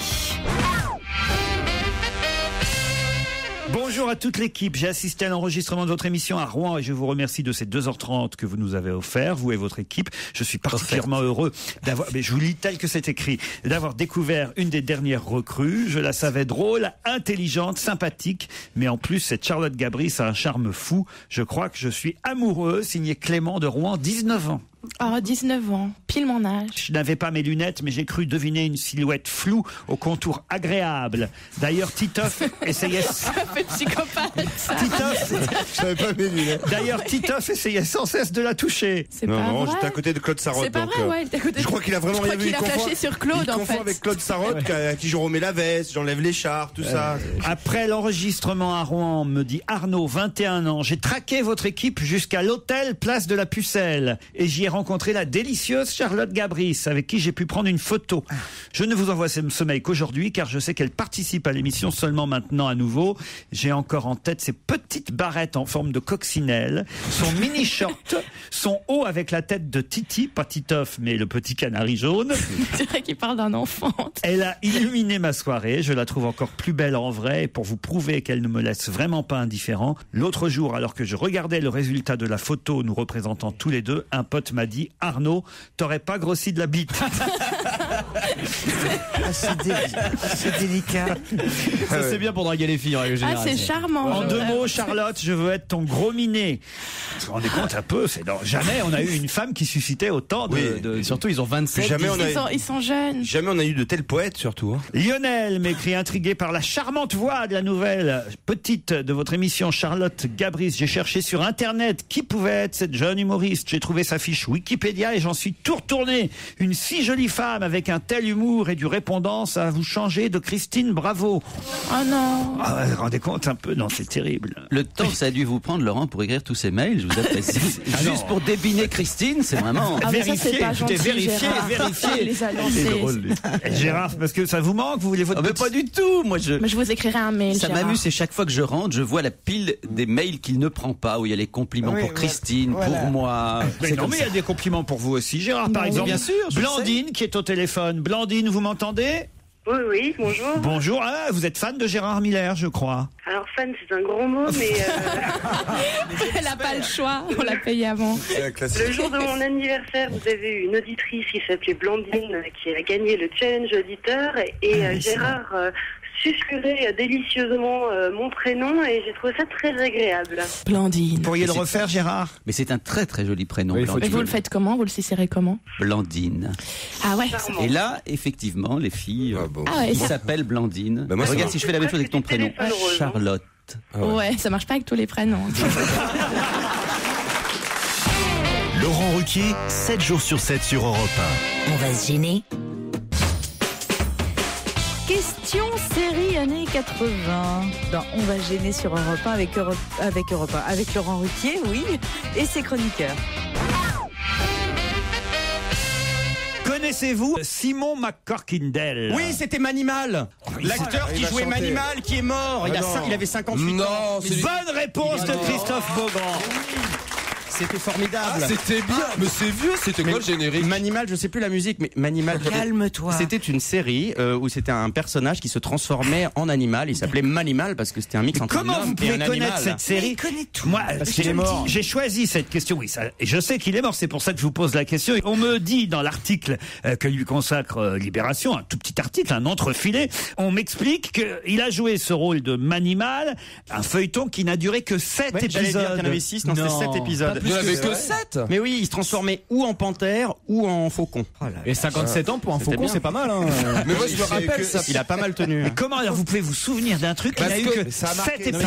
Bonjour à toute l'équipe. J'ai assisté à l'enregistrement de votre émission à Rouen et je vous remercie de ces 2h30 que vous nous avez offert, vous et votre équipe. Je suis particulièrement heureux d'avoir, mais je vous lis tel que c'est écrit, d'avoir découvert une des dernières recrues. Je la savais drôle, intelligente, sympathique, mais en plus, cette Charlotte Gabris a un charme fou. Je crois que je suis amoureux, signé Clément de Rouen, 19 ans. Oh, 19 ans, pile mon âge. Je n'avais pas mes lunettes, mais j'ai cru deviner une silhouette floue au contour agréable. D'ailleurs, Titoff essayait... Un peu psychopathe, ça. Je n'avais pas mes lunettes. D'ailleurs, Titoff essayait sans cesse de la toucher. C'est pas vrai. J'étais à côté de Claude Sarraute. C'est pas vrai, ouais, t'es à côté de... Je crois qu'il a vraiment rien vu. Il a flashé sur Claude, en fait. Il confond avec Claude Sarraute, à qui je remets la veste, j'enlève l'écharpe, tout ça. Après l'enregistrement à Rouen, me dit Arnaud, 21 ans, j'ai traqué votre équipe jusqu'à l'hôtel Place de la Pucelle. Et j'y ai rencontré la délicieuse Charlotte Gabris, avec qui j'ai pu prendre une photo. Je ne vous envoie ce mail qu'aujourd'hui, car je sais qu'elle participe à l'émission seulement maintenant à nouveau. J'ai encore en tête ses petites barrettes en forme de coccinelle, son mini-short, son haut avec la tête de Titi, pas Titoff, mais le petit canari jaune. C'est vrai qu'il parle d'un enfant. Elle a illuminé ma soirée, je la trouve encore plus belle en vrai, et pour vous prouver qu'elle ne me laisse vraiment pas indifférent, l'autre jour, alors que je regardais le résultat de la photo nous représentant tous les deux, un pote m'a dit « Arnaud, t'aurais pas grossi de la bite ?» C'est délicat. Ça, c'est bien pour draguer les filles en règle générale. Ah, c'est charmant. En 2 mots, Charlotte, je veux être ton gros minet. Vous vous rendez compte un peu, jamais on a eu une femme qui suscitait autant de... Surtout, ils ont 27. Ils sont jeunes. Jamais on a eu de tels poètes, surtout. Hein. Lionel m'écrit intrigué par la charmante voix de la nouvelle petite de votre émission Charlotte Gabris. J'ai cherché sur Internet qui pouvait être cette jeune humoriste. J'ai trouvé sa fiche Wikipédia et j'en suis tout retourné. Une si jolie femme avec avec un tel humour et du répondant, ça va vous changer de Christine Bravo. Oh non. Ah, vous vous rendez compte un peu? Non, c'est terrible. Le temps que ça a dû vous prendre, Laurent, pour écrire tous ces mails, je vous apprécie. Juste pour débiner Christine, c'est vraiment... Ah, mais ça, c'est pas gentil, Gérard. vérifier. Les a lancés. C'est drôle, lui. Gérard, parce que ça vous manque, vous voulez votre mais pas du tout. Moi, Mais je vous écrirai un mail, ça Gérard. m'amuse, et chaque fois que je rentre, je vois la pile des mails qu'il ne prend pas, où il y a les compliments pour Christine, pour moi. Mais non, mais il y a des compliments pour vous aussi, Gérard, par exemple. Bien sûr, Blandine, qui est au téléphone. Blandine, vous m'entendez? Oui, bonjour. Bonjour, vous êtes fan de Gérard Miller, je crois. Alors fan, c'est un grand mot, mais... Elle n'a pas le choix, on l'a payé avant. Le jour de mon anniversaire, vous avez eu une auditrice qui s'appelait Blandine, qui a gagné le challenge auditeur, et Gérard susurrait délicieusement mon prénom, et j'ai trouvé ça très agréable. Blandine. Vous pourriez le refaire, Gérard? Mais c'est un très très joli prénom. Mais vous le faites comment? Vous le susurrez comment? Blandine. Ah ouais. Et là, effectivement, les filles ouais, qui s'appellent Blandine. Bah moi, regarde si je fais la même chose avec ton prénom. Charlotte. Ouais, ça marche pas avec tous les prénoms. Laurent Ruquier, 7 jours sur 7 sur Europe 1. On va se gêner. Question série années 80. Dans On va se gêner sur Europe 1 avec Laurent Ruquier, oui, et ses chroniqueurs. Connaissez-vous Simon McCorkindale? Oui, c'était Manimal. L'acteur qui jouait Manimal qui est mort. Il avait 58 ans. Bonne réponse de Christophe Beaugrand. C'était formidable. Ah, c'était bien. Mais c'est vieux, c'était quoi le générique? Manimal, je sais plus la musique, mais Manimal. Calme-toi. C'était une série où c'était un personnage qui se transformait en animal. Il s'appelait Manimal parce que c'était un mix entre un Comment vous homme et pouvez un connaître animal. cette série? Il connaît tout. Moi, Parce qu'il est mort. j'ai choisi cette question. Oui, et je sais qu'il est mort. C'est pour ça que je vous pose la question. Et on me dit dans l'article que lui consacre Libération, un tout petit article, un entrefilé, on m'explique qu'il a joué ce rôle de Manimal, un feuilleton qui n'a duré que 7 Ouais, j'allais épisodes. dire qu'il y en avait 6, non, c'était 7 épisodes. Il n'y en avait que 7. Mais oui, il se transformait ou en panthère ou en faucon. Et 57 ans pour un C'était faucon, bien. c'est pas mal. Hein. Mais moi, je me rappelle, ça. Il a pas mal tenu. Mais comment alors vous pouvez vous souvenir d'un truc qui n'a eu que 7 épisodes?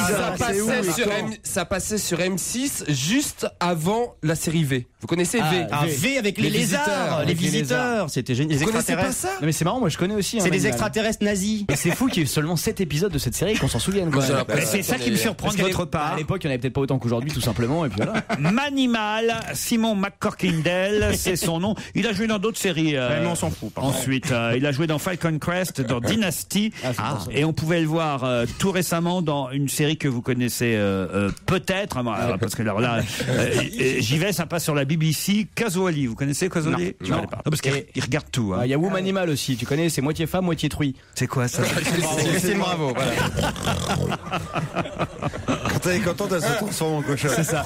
Ça passait sur M6 juste avant la série V. Vous connaissez V? V avec les lézards, les visiteurs. C'était génial. Les Vous connaissez pas extraterrestres. ça? Non mais c'est marrant, moi je connais aussi. C'est des extraterrestres nazis. Et c'est fou qu'il y ait seulement 7 épisodes de cette série et qu'on s'en souvienne. Quoi. C'est ça qui me surprend de votre part. À l'époque, il n'y en avait peut-être pas autant qu'aujourd'hui, tout simplement. Et puis voilà. Manimal, Simon McCorkindale, c'est son nom. Il a joué dans d'autres séries. Mais on s'en fout. Ensuite, il a joué dans Falcon Crest, dans Dynasty, et on pouvait le voir tout récemment dans une série que vous connaissez peut-être, parce que alors là, j'y vais, ça passe sur la BBC. Kazouali, vous connaissez Kazouali? Non, je connais pas. Parce qu'il regarde tout. Il y a Woman Animal aussi, tu connais, c'est moitié femme, moitié truie. C'est quoi ça? Christine Bravo. Voilà. Quand elle est contente, elle se transforme en cochon. C'est ça.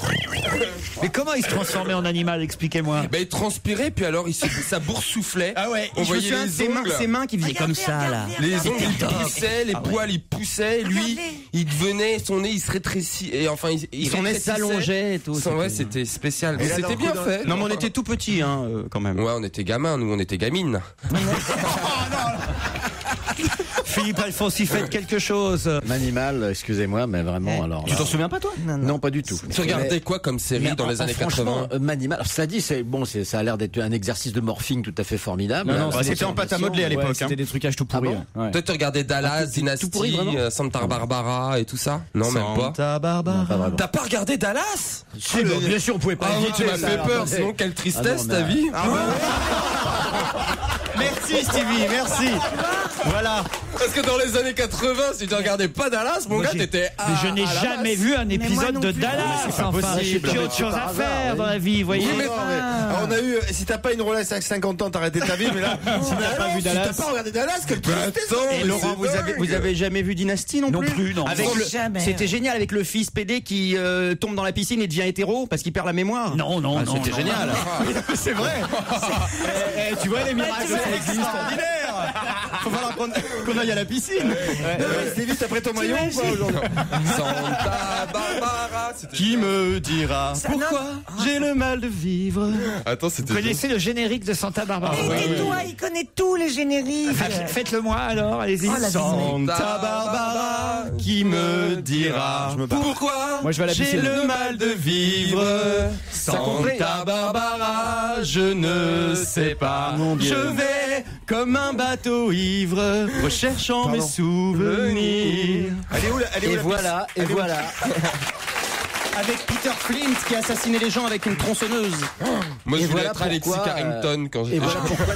Mais comment il se transformait en animal? Expliquez-moi. Ben, il transpirait, puis alors sa boursouflait. Ah ouais, on voyait ses mains qui faisaient comme ça là. Les ongles ils poussaient, les poils ils poussaient, lui il devenait, son nez il se rétrécit, et enfin son nez s'allongeait et tout. Ouais, c'était spécial. Mais c'était bien fait. Non mais on était tout petits quand même. Ouais, on était gamins, nous on était gamines. Philippe Alfonsi, faites quelque chose. Manimal, excusez-moi, mais vraiment, alors. Tu t'en souviens pas, toi? Non, pas du tout. Tu regardais quoi comme série dans les années 80? Manimal, ça dit, ça a l'air d'être un exercice de morphing tout à fait formidable. Non, c'était en pâte à modeler à l'époque. C'était des trucages tout pourris. Ah Toi, tu regardais Dallas, Dynasty, Santa Barbara et tout ça? Non, même pas. Santa Barbara. T'as pas regardé Dallas? Si, bien sûr, on pouvait pas tu m'as fait peur, sinon quelle tristesse ta vie. Merci Stevie, merci. Voilà. Parce que dans les années 80, si tu regardais pas Dallas, mon gars, t'étais Mais je n'ai jamais vu un épisode de Dallas. Enfin, j'ai autre chose à faire dans la vie, vous voyez. On a eu, si t'as pas une Rolex à 50 ans, t'as arrêté ta vie, mais là, si t'as pas vu Dallas, si t'as pas regardé Dallas, quelle tristesse. Et Laurent, vous avez jamais vu Dynasty non plus? Non. C'était génial avec le fils PD qui tombe dans la piscine et devient hétéro parce qu'il perd la mémoire. Non. C'était génial. C'est vrai. Tu vois les miracles, ça existe. Faut falloir qu'on aille à la piscine. Stevie, t'as prêt ton maillot ou pas aujourd'hui? Santa Barbara. Qui me dira pourquoi j'ai le mal de vivre? Attends, Vous connaissez le générique de Santa Barbara? Tais-toi, il connaît tous les génériques. Faites-le moi alors, allez-y. Santa Barbara, qui me dira pourquoi j'ai le mal de vivre? Santa Barbara, je ne sais pas. Je vais Comme un bateau ivre, recherchant mes souvenirs. Et voilà. Avec Peter Flint qui a assassiné les gens avec une tronçonneuse. Moi, je voulais être Alexis Carrington quand j'étais. Et voilà pourquoi.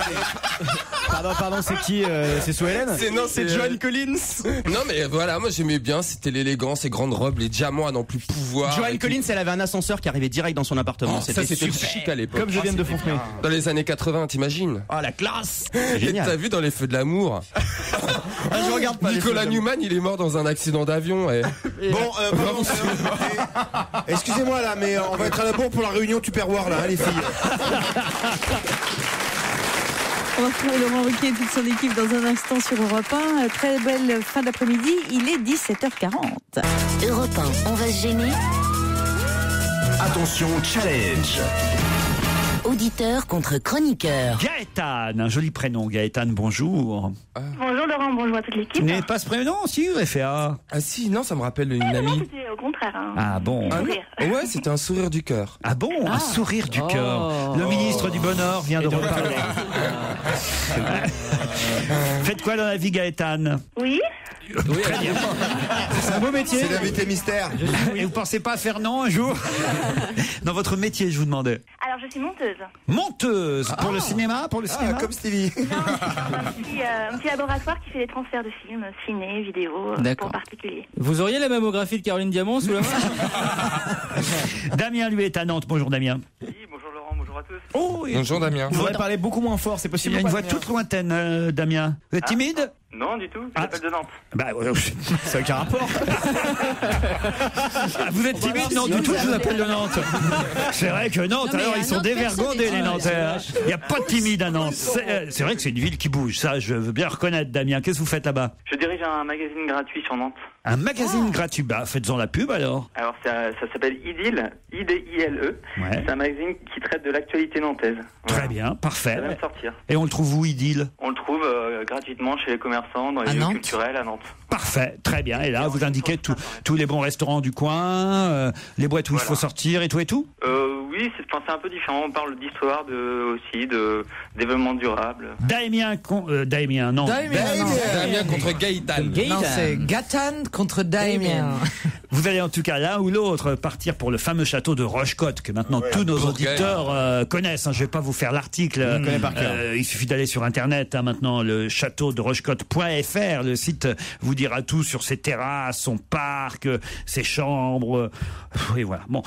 Pardon, c'est qui c'est Sue Ellen C'est Joan Collins. Non, mais voilà, moi j'aimais bien. C'était l'élégance, ces grandes robes, les diamants à n'en plus pouvoir. Joan Collins, elle avait un ascenseur qui arrivait direct dans son appartement. C'était chic à l'époque. Comme je viens de Fontenay. Dans les années 80, t'imagines? Ah, la classe. Génial. T'as vu dans Les Feux de l'amour? Je regarde pas. Nicolas Newman, il est mort dans un accident d'avion. Bon, excusez-moi là, mais on va être à la bourre pour la réunion Tupperware là, les filles. On va retrouver Laurent Ruquier et toute son équipe dans un instant sur Europe 1. Très belle fin d'après-midi, il est 17h40. Europe 1, on va se gêner. Attention, challenge. Auditeur contre chroniqueur. Gaëtan, un joli prénom. Gaëtan, bonjour. Bonjour Laurent, bonjour à toute l'équipe. Tu n'avez pas ce prénom, si, FA? Ah si, non, ça me rappelle une Non, amie. c'était au contraire. Ah bon? Ouais, c'était un sourire du cœur. Ah bon? Un sourire du cœur. Le ministre du Bonheur vient de reparler. Faites quoi dans la vie, Gaëtan? Oui. Très bien. C'est un beau métier. C'est l'invité mystère. Et vous pensez pas faire non un jour? Dans votre métier, je vous demandais. Alors, je suis monteuse. Monteuse pour le cinéma, comme Stevie. Non, un petit laboratoire qui fait des transferts de films, ciné, vidéo, pour particuliers. Vous auriez la mammographie de Caroline Diamant sous la main? Damien, lui, est à Nantes. Bonjour, Damien. Oui, bonjour Laurent, bonjour à tous. Oh, bonjour, Damien. Vous faudrait parler beaucoup moins fort, c'est possible? Il y a une voix toute lointaine, Damien. Vous êtes timide? Non, du tout, je m'appelle de Nantes. Bah, ça n'a aucun rapport. Vous êtes timide? Non, du tout, je vous appelle de Nantes. C'est vrai que Nantes, alors ils sont dévergondés, les Nantais. Il n'y a pas de timide à Nantes. C'est vrai que c'est une ville qui bouge, ça, je veux bien reconnaître, Damien. Qu'est-ce que vous faites là-bas? Je dirige un magazine gratuit sur Nantes. Un magazine gratuit? Bah, faites-en la pub alors. Alors, ça s'appelle IDIL, IDILE. Ouais. C'est un magazine qui traite de l'actualité nantaise. Très bien, parfait. Ça vient de sortir. Et on le trouve où, Idil? On le trouve gratuitement chez les commerçants, dans les lieux culturels à Nantes. Parfait, très bien. Et là, vous indiquez tous les bons restaurants du coin, les boîtes où il faut sortir et tout et tout? Oui, c'est un peu différent. On parle d'histoire, aussi, d'événements durables. Damien contre Gaëtan. Non, c'est Gaëtan contre Damien. Vous allez en tout cas l'un ou l'autre partir pour le fameux château de Rochecotte que maintenant tous nos auditeurs connaissent. Je vais pas vous faire l'article. Il suffit d'aller sur Internet maintenant, le château de Rochecotte.fr. Le site vous dira tout sur ses terrasses, son parc, ses chambres. Et voilà. Bon.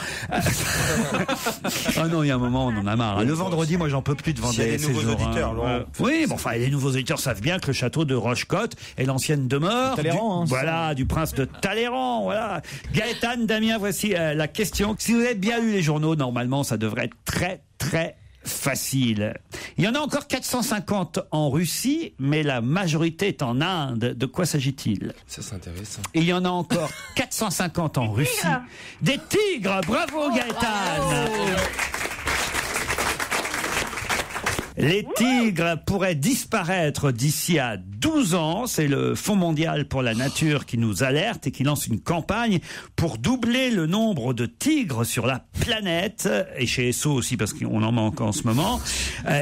Ah non, il y a un moment, on en a marre. Le vendredi, moi, j'en peux plus de vendre ces nouveaux auditeurs. Oui, bon, enfin, les nouveaux auditeurs savent bien que le château de Rochecotte est l'ancienne demeure du prince de Talleyrand. Voilà. Gaëtan, Damien, voici la question. Si vous avez bien lu les journaux, normalement, ça devrait être très, très facile. Il y en a encore 450 en Russie, mais la majorité est en Inde. De quoi s'agit-il? Ça, c'est intéressant. Et il y en a encore 450 en Russie. Des tigres. Bravo, Gaëtan. Les tigres pourraient disparaître d'ici à 12 ans. C'est le Fonds mondial pour la nature qui nous alerte et qui lance une campagne pour doubler le nombre de tigres sur la planète. Et chez SO aussi, parce qu'on en manque en ce moment.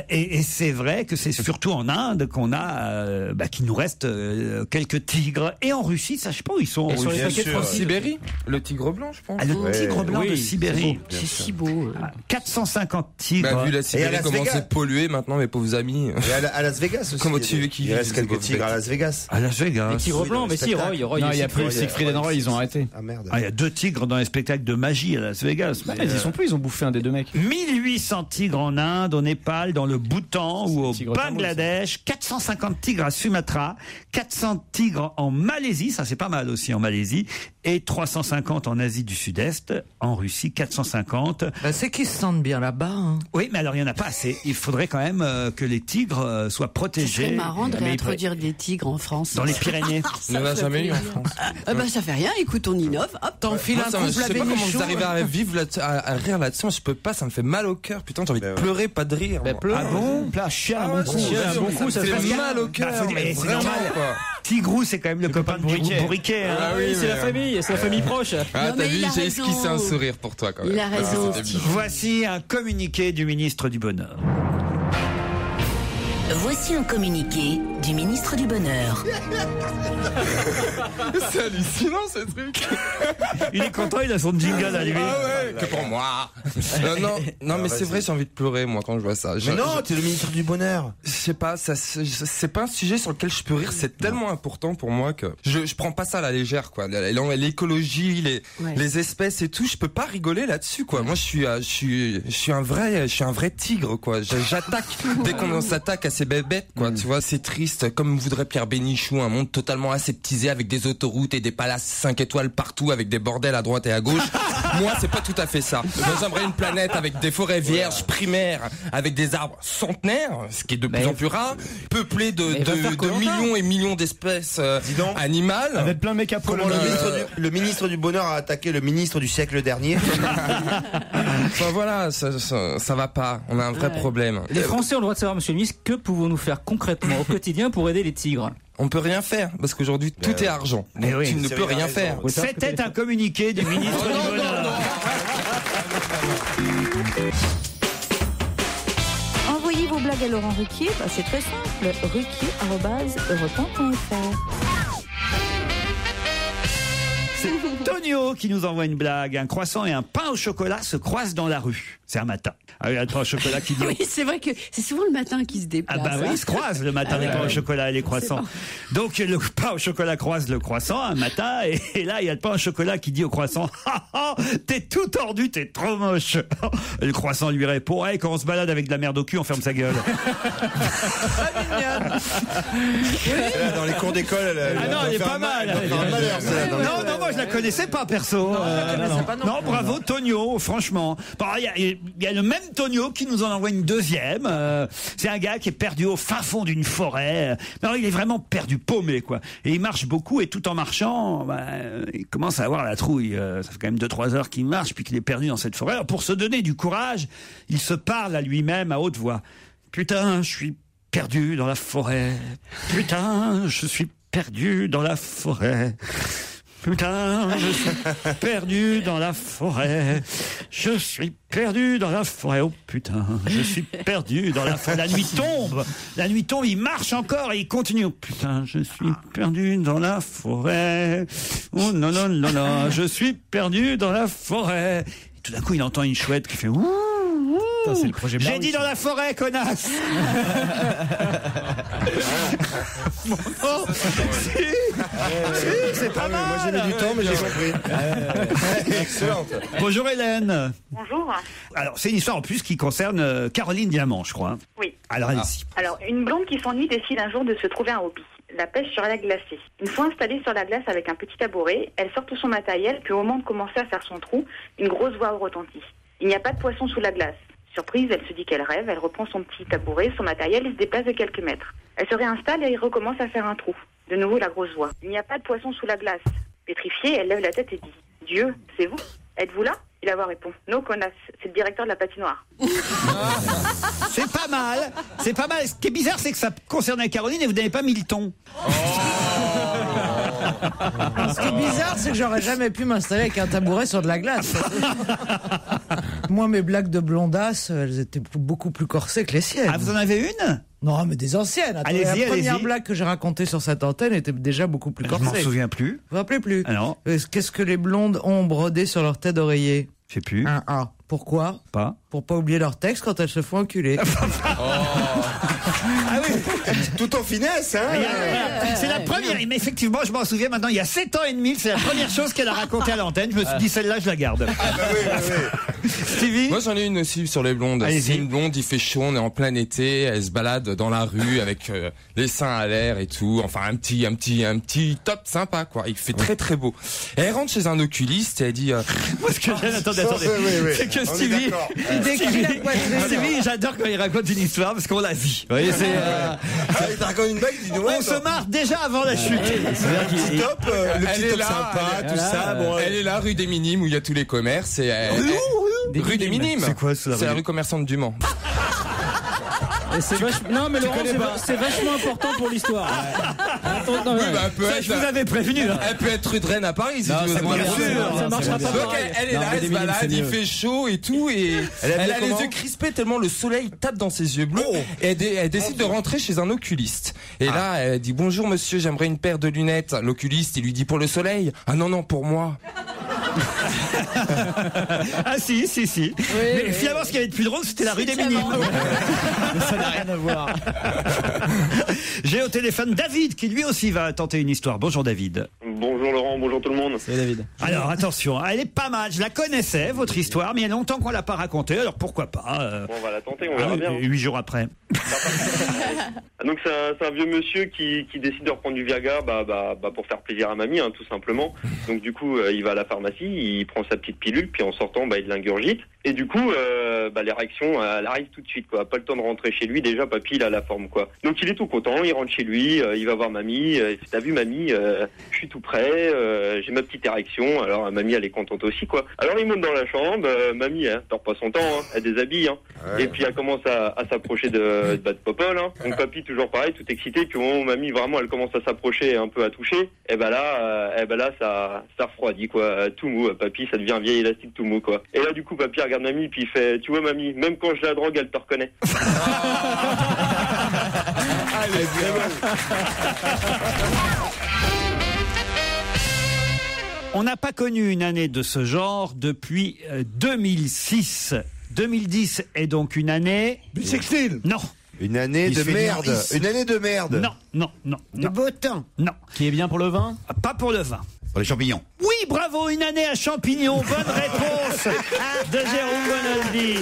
Et c'est vrai que c'est surtout en Inde qu'on a, qu'il nous reste quelques tigres. Et en Russie, ça, je sais pas où ils sont. Sur les paquets de Sibérie, le tigre blanc, je pense. Le tigre blanc de Sibérie. C'est si beau. 450 tigres. Vu la Sibérie, comment c'est pollué maintenant, mes pauvres amis. Et à Las Vegas aussi. Comment tu veux qu'il y reste quelques tigres à Las Vegas? À Las Vegas. Les tigres blancs, mais si, Roy. Non, il y a plus Siegfried and Roy, ils ont arrêté. Ah merde. Il y a 2 tigres dans les spectacles de magie à Las Vegas. Mais ils sont plus, ils ont bouffé un des 2 mecs. 1800 tigres en Inde, au Népal, dans le Bhoutan ou au Bangladesh, 450 tigres à Sumatra, 400 tigres en Malaisie, ça c'est pas mal aussi en Malaisie, et 350 en Asie du Sud-Est, en Russie 450. C'est qu'ils se sentent bien là-bas. Hein. Oui, mais alors il y en a pas assez. Il faudrait quand même que les tigres soient protégés. C'est marrant de réintroduire des tigres en France. Dans les Pyrénées. On n'en a jamais eu en France. Ça fait rien, écoute, on innove. Hop, t'enfiles un couple. Je sais pas comment vous arrivez à vivre à rire là-dessus. Je peux pas, ça me fait mal au cœur. Putain, j'ai envie de pleurer, pas de rire. Ah bon? Un bon coup, ça fait mal au cœur. C'est normal, quoi. Tigrou, c'est quand même le copain de Bourriquet. Ah oui, c'est la famille proche. Ah, t'as vu, j'ai esquissé un sourire pour toi quand même. Il a raison. Voici un communiqué du ministre du Bonheur. Voici un communiqué du ministre du Bonheur. C'est hallucinant ce truc. Il est content, il a son jingle à lui. Ah ouais, que pour moi. Non, mais c'est vrai, j'ai envie de pleurer moi quand je vois ça. Mais non, t'es le ministre du Bonheur. Je sais pas, c'est pas un sujet sur lequel je peux rire. C'est tellement important pour moi que je prends pas ça à la légère, quoi. L'écologie, les espèces et tout, je peux pas rigoler là-dessus, quoi. Moi, je suis un vrai tigre, quoi. J'attaque dès qu'on s'attaque à ces bébêtes, quoi. Tu vois, c'est triste. Comme voudrait Pierre Bénichou, un monde totalement aseptisé avec des autoroutes et des palaces 5 étoiles partout, avec des bordels à droite et à gauche. Moi, c'est pas tout à fait ça. Moi, j'aimerais une planète avec des forêts vierges primaires, avec des arbres centenaires, ce qui est de plus en plus rare, peuplée de millions et millions d'espèces animales. Avec plein de mecs à poil. Le ministre du Bonheur a attaqué le ministre du siècle dernier. Enfin voilà, ça va pas. On a un vrai problème. Les Français ont le droit de savoir, monsieur le ministre, que pouvons-nous faire concrètement au quotidien pour aider les tigres? On peut rien faire parce qu'aujourd'hui tout est argent. Donc tu ne peux rien faire. C'était un communiqué du ministre du Bonheur. Envoyez vos blagues à Laurent Ruquier, c'est très simple, ruquier@europe1.fr. C'est Tonio qui nous envoie une blague. Un croissant et un pain au chocolat se croisent dans la rue. C'est un matin. Ah oui, un pain au chocolat qui dit... Oui, c'est vrai que c'est souvent le matin qu'ils se déplacent. Ah bah oui, ils se croisent le matin, les pains au chocolat et les croissants. Donc le pain au chocolat croise le croissant un matin, et là il y a le pain au chocolat qui dit au croissant: ah, t'es tout tordu, t'es trop moche. Et le croissant lui répond: hey, quand on se balade avec de la merde au cul, on ferme sa gueule. Là, dans les cours d'école, ah non, elle est pas mal. Non, moi je la connaissais pas perso. Non, bravo Tonio, franchement. Bon, il y a le même Tonio qui nous en envoie une deuxième. C'est un gars qui est perdu au fin fond d'une forêt. Alors il est vraiment perdu, paumé, quoi. Et il marche beaucoup, et tout en marchant, il commence à avoir la trouille. Ça fait quand même 2-3 heures qu'il marche puis qu'il est perdu dans cette forêt. Alors pour se donner du courage, il se parle à lui-même à haute voix. Putain, je suis perdu dans la forêt. Putain, je suis perdu dans la forêt. Putain, je suis perdu dans la forêt. Je suis perdu dans la forêt. Oh putain, je suis perdu dans la forêt. La nuit tombe. La nuit tombe, il marche encore et il continue. Oh putain, je suis perdu dans la forêt. Oh non, non, non, non, je suis perdu dans la forêt. Et tout d'un coup, il entend une chouette qui fait ouh. C'est le projet. J'ai dit dans la forêt, connasse. C'est pas mal. Moi j'ai mis du temps, mais j'ai compris. Excellent. Bonjour Hélène. Bonjour. Alors c'est une histoire en plus qui concerne Caroline Diamant, je crois. Oui. Alors allez-y. Alors une blonde qui s'ennuie décide un jour de se trouver un hobby. La pêche sur la glacée. Une fois installée sur la glace avec un petit tabouret, elle sort tout son matériel, puis au moment de commencer à faire son trou, une grosse voix retentit. Il n'y a pas de poisson sous la glace. Surprise, elle se dit qu'elle rêve, elle reprend son petit tabouret, son matériel et se déplace de quelques mètres. Elle se réinstalle et recommence à faire un trou. De nouveau la grosse voix. Il n'y a pas de poisson sous la glace. Pétrifiée, elle lève la tête et dit: Dieu, c'est vous? Êtes-vous là? Et la voix répond: Non, connasse, c'est le directeur de la patinoire. C'est pas mal, c'est pas mal. Ce qui est bizarre, c'est que ça concernait Caroline et vous n'avez pas mis le ton. Ce qui est bizarre, c'est que j'aurais jamais pu m'installer avec un tabouret sur de la glace. Moi, mes blagues de blondasse, elles étaient beaucoup plus corsées que les siennes. Ah, vous en avez une? Non, mais des anciennes. Attendez, la première blague que j'ai racontée sur cette antenne était déjà beaucoup plus corsée. Je m'en souviens plus. Vous vous rappelez plus? Ah non. Qu'est-ce que les blondes ont brodé sur leur tête d'oreiller? Je sais plus. Un A. Pourquoi? Pas. Pour pas oublier leur texte quand elles se font enculer. Ah oui, tout en finesse, hein. C'est la première, mais effectivement, je m'en souviens maintenant, il y a 7 ans et demi, c'est la première chose qu'elle a racontée à l'antenne. Je me suis dit, celle-là, je la garde. Ah bah oui. Stevie? Moi, j'en ai une aussi sur les blondes. C'est une blonde, il fait chaud, on est en plein été, elle se balade dans la rue avec les seins à l'air et tout. Enfin, un petit top sympa, quoi. Il fait très très beau. Et elle rentre chez un oculiste et elle dit... Moi, ce que j'aime, attendez. C'est que Stevie, j'adore quand il raconte une histoire parce qu'on la vit. Vous voyez, il te raconte une blague, il dit ouais. On se marre déjà avant la chute. Le petit top sympa, tout ça. Bon, elle est là, rue des Minimes, où il y a tous les commerces. Et rue des Minimes. C'est quoi ça? C'est la rue commerçante du Mans. Non, mais Laurent, c'est vachement important pour l'histoire. Attends, non, je vous avais prévenu. Elle peut être rue de Rennes à Paris, si tu veux. Bien sûr, ça marchera pas. Donc elle est là, elle se balade, il fait chaud et tout, et elle a les yeux crispés tellement le soleil tape dans ses yeux bleus. Et elle décide de rentrer chez un oculiste. Et là, elle dit bonjour monsieur, j'aimerais une paire de lunettes. L'oculiste, il lui dit pour le soleil. Ah non, pour moi. Ah si. Mais finalement, ce qui avait de plus drôle, c'était la rue des Minimes. Ça n'a rien à voir. J'ai au téléphone David, qui lui aussi va tenter une histoire. Bonjour David. Bonjour Laurent, bonjour tout le monde. Salut David. Alors attention, elle est pas mal. Je la connaissais, votre histoire, mais il y a longtemps qu'on l'a pas racontée, alors pourquoi pas On va la tenter, on verra bien. 8 jours après. Donc c'est un vieux monsieur qui décide de reprendre du Viagra pour faire plaisir à mamie, tout simplement. Donc du coup, il va à la pharmacie, il prend sa petite pilule, puis en sortant, il l'ingurgite. Et du coup, l'érection, elle arrive tout de suite, quoi. Pas le temps de rentrer chez lui, déjà papy, il a la forme, quoi. Donc il est tout content, il rentre chez lui, il va voir mamie. T'as vu mamie, je suis tout prêt, j'ai ma petite érection. Alors mamie, elle est contente aussi, quoi. Alors il monte dans la chambre, mamie, perd pas son temps, elle déshabille, Ouais. Et puis elle commence à s'approcher de Popol, Donc papy, toujours pareil, tout excité. Puis au moment où mamie, vraiment, elle commence à s'approcher, un peu à toucher, et là, ça refroidit, quoi. Tout mou, papy, ça devient un vieil élastique tout mou, quoi. Et là, du coup, papy regarde mamie, puis il fait, tu vois mamie, même quand je la drogue, elle te reconnaît. On n'a pas connu une année de ce genre depuis 2006. 2010 est donc une année... Bissextile. Non. Une année de merde. Une année de merde. Non. De beau temps. Non. Qui est bien pour le vin? Pas pour le vin. Pour les champignons. Oui, bravo, une année à champignons. Bonne réponse de Jérôme Bonaldi.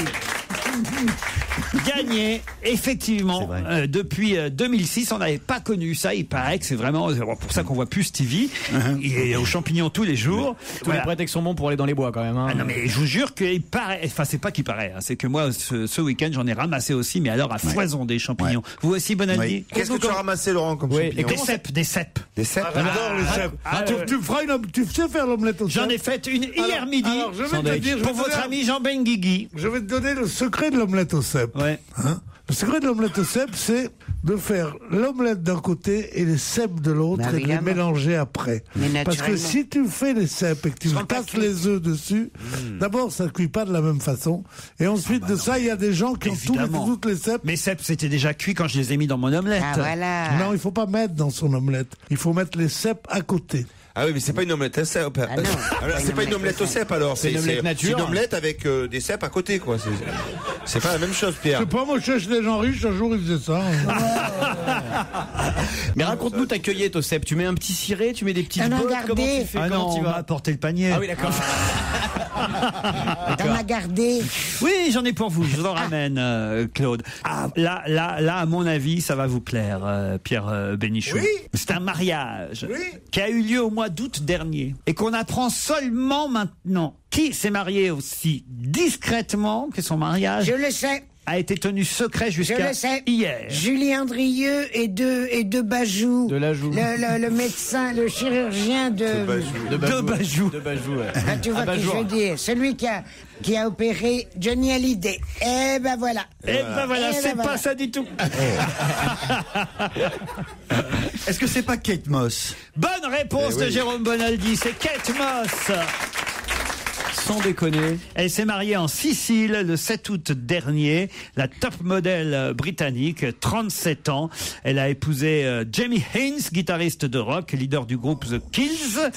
Gagné, effectivement, depuis 2006, on n'avait pas connu ça. Il paraît que c'est vraiment pour ça qu'on voit plus Stevie. Il est aux champignons tous les jours. Tous les prétextes sont bons pour aller dans les bois quand même. Ah non, mais je vous jure qu'il paraît. Enfin, c'est pas qu'il paraît. C'est que moi, ce week-end, j'en ai ramassé aussi, mais alors à foison des champignons. Vous aussi, Bonaldi? Oui. Qu'est-ce que tu as ramassé, Laurent, comme champignons? Des cèpes. Des cèpes. J'adore les cèpes. Tu sais faire l'omelette au cèpe? J'en ai fait une hier midi. Alors, je vais te dire, pour votre ami Jean Benguigui. Je vais te donner le secret de l'omelette au cèpe. Ouais. Le secret de l'omelette au cèpe, c'est de faire l'omelette d'un côté et les cèpes de l'autre et de les mélanger après. Parce que si tu fais les cèpes et que tu casses les œufs dessus, d'abord ça ne cuit pas de la même façon. Et ensuite de ça, il y a des gens qui ont toutes les cèpes. Mes cèpes, c'était déjà cuit quand je les ai mis dans mon omelette. Ah voilà. Non, il faut pas mettre dans son omelette. Il faut mettre les cèpes à côté. Ah oui, mais c'est pas une omelette au cèpe. Ah non. C'est pas une omelette au cèpe alors. C'est une omelette nature. C'est une omelette avec des cèpes à côté, quoi. C'est pas la même chose, Pierre. Je sais pas, moi je cherche des gens riches, un jour ils faisaient ça. Mais raconte-nous ta cueillette au cèpe. Tu mets un petit ciré, tu mets des petites bottes. Comment tu fais? Comment tu vas apporter le panier? Ah oui, d'accord. T'en as gardé? Oui, j'en ai pour vous. Je vous en ramène, Claude. Ah, là, à mon avis, ça va vous plaire, Pierre Bénichou. Oui. C'est un mariage qui a eu lieu au mois d'août dernier et qu'on apprend seulement maintenant. Qui s'est marié aussi discrètement que son mariage Je le sais. a été tenu secret jusqu'à hier. Julien Drieux et de Bajou. De Lajoux. Le médecin, le chirurgien de Bajou. Ouais. Ah, tu vois ce que je veux dire. Celui qui a opéré Johnny Hallyday. Eh ben voilà. C'est pas ça du tout. Est-ce que c'est pas Kate Moss? Bonne réponse de Jérôme Bonaldi, c'est Kate Moss. Sans déconner. Elle s'est mariée en Sicile le 7 août dernier. La top modèle britannique, 37 ans. Elle a épousé Jamie Haynes, guitariste de rock, leader du groupe The Kills.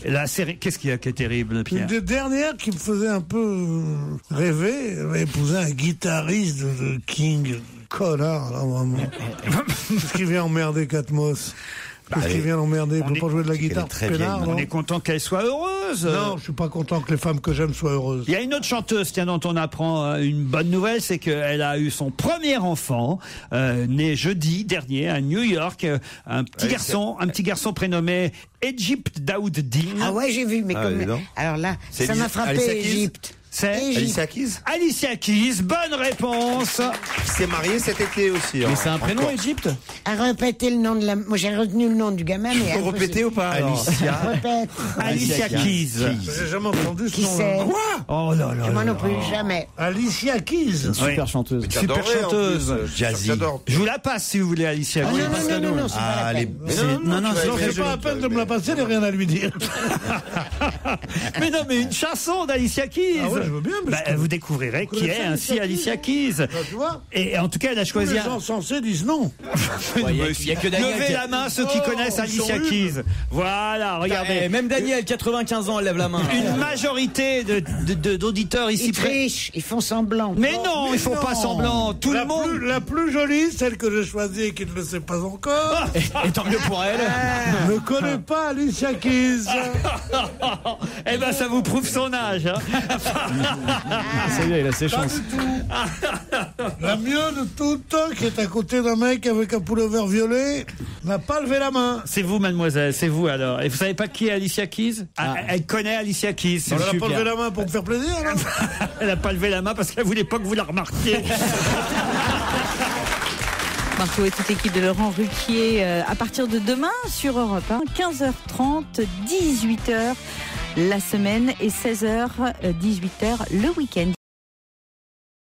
La série, qu'est-ce qu'il y a qui est terrible, Pierre? Une des dernières qui me faisait un peu rêver, elle avait épousé un guitariste de King. Connard, là, vraiment. Qu'est-ce qui vient emmerder Kate Moss? Qu'est-ce qui vient l'emmerder? Il ne peut pas jouer de la guitare, peinard, on est content qu'elle soit heureuse. Non, je suis pas content que les femmes que j'aime soient heureuses. Il y a une autre chanteuse, tiens, dont on apprend une bonne nouvelle, c'est qu'elle a eu son premier enfant, né jeudi dernier à New York, un petit garçon prénommé Egypt Daoud Din. Ah ouais, j'ai vu, mais alors là, ça m'a frappé, Égypte. C'est Alicia Keys. Alicia Keys, bonne réponse. Qui s'est mariée cet été aussi. Mais c'est un prénom, Égypte? Répétez le nom de la. Moi, j'ai retenu le nom du gamin, mais. Faut répéter ou pas alors? Alicia. Répète. Alicia Keys. J'ai jamais entendu ce Qui nom. c'est? Quoi? Oh là là. Moi non plus, jamais. Alicia Keys. Super chanteuse. Super chanteuse. Jazzy. Je vous la passe si vous voulez, Alicia Keys. Non, c'est pas la peine. Non, c'est pas la peine de me la passer, j'ai rien à lui dire. Mais non, mais une chanson d'Alicia Keys. Ah ouais, je veux bien, mais vous découvrirez qui est ainsi Alicia Keys. Tu vois? Et en tout cas, elle a choisi Les gens censés disent non. Il y a que Daniel. Levez la main ceux qui connaissent Alicia Keys. Voilà, regardez. Même Daniel, 95 ans, elle lève la main. Une majorité d'auditeurs ici Ils trichent, ils font semblant. Mais non, ils font pas semblant. Tout le monde. La plus jolie, celle que j'ai choisie et qui ne le sait pas encore. Et tant mieux pour elle. Ne connaît pas Alicia Keys. Eh ben, ça vous prouve son âge. Hein. Ça y est, il a ses chances. La mieux de toutes, qui est à côté d'un mec avec un pullover violet, n'a pas levé la main. C'est vous, mademoiselle, c'est vous alors. Et vous savez pas qui est Alicia Keys? Elle connaît Alicia Keys. Elle n'a pas levé la main pour me faire plaisir, non? Elle n'a pas levé la main parce qu'elle voulait pas que vous la remarquiez. Marco et toute l'équipe de Laurent Ruquier à partir de demain sur Europe 1, 15h30, 18h la semaine et 16h, 18h le week-end.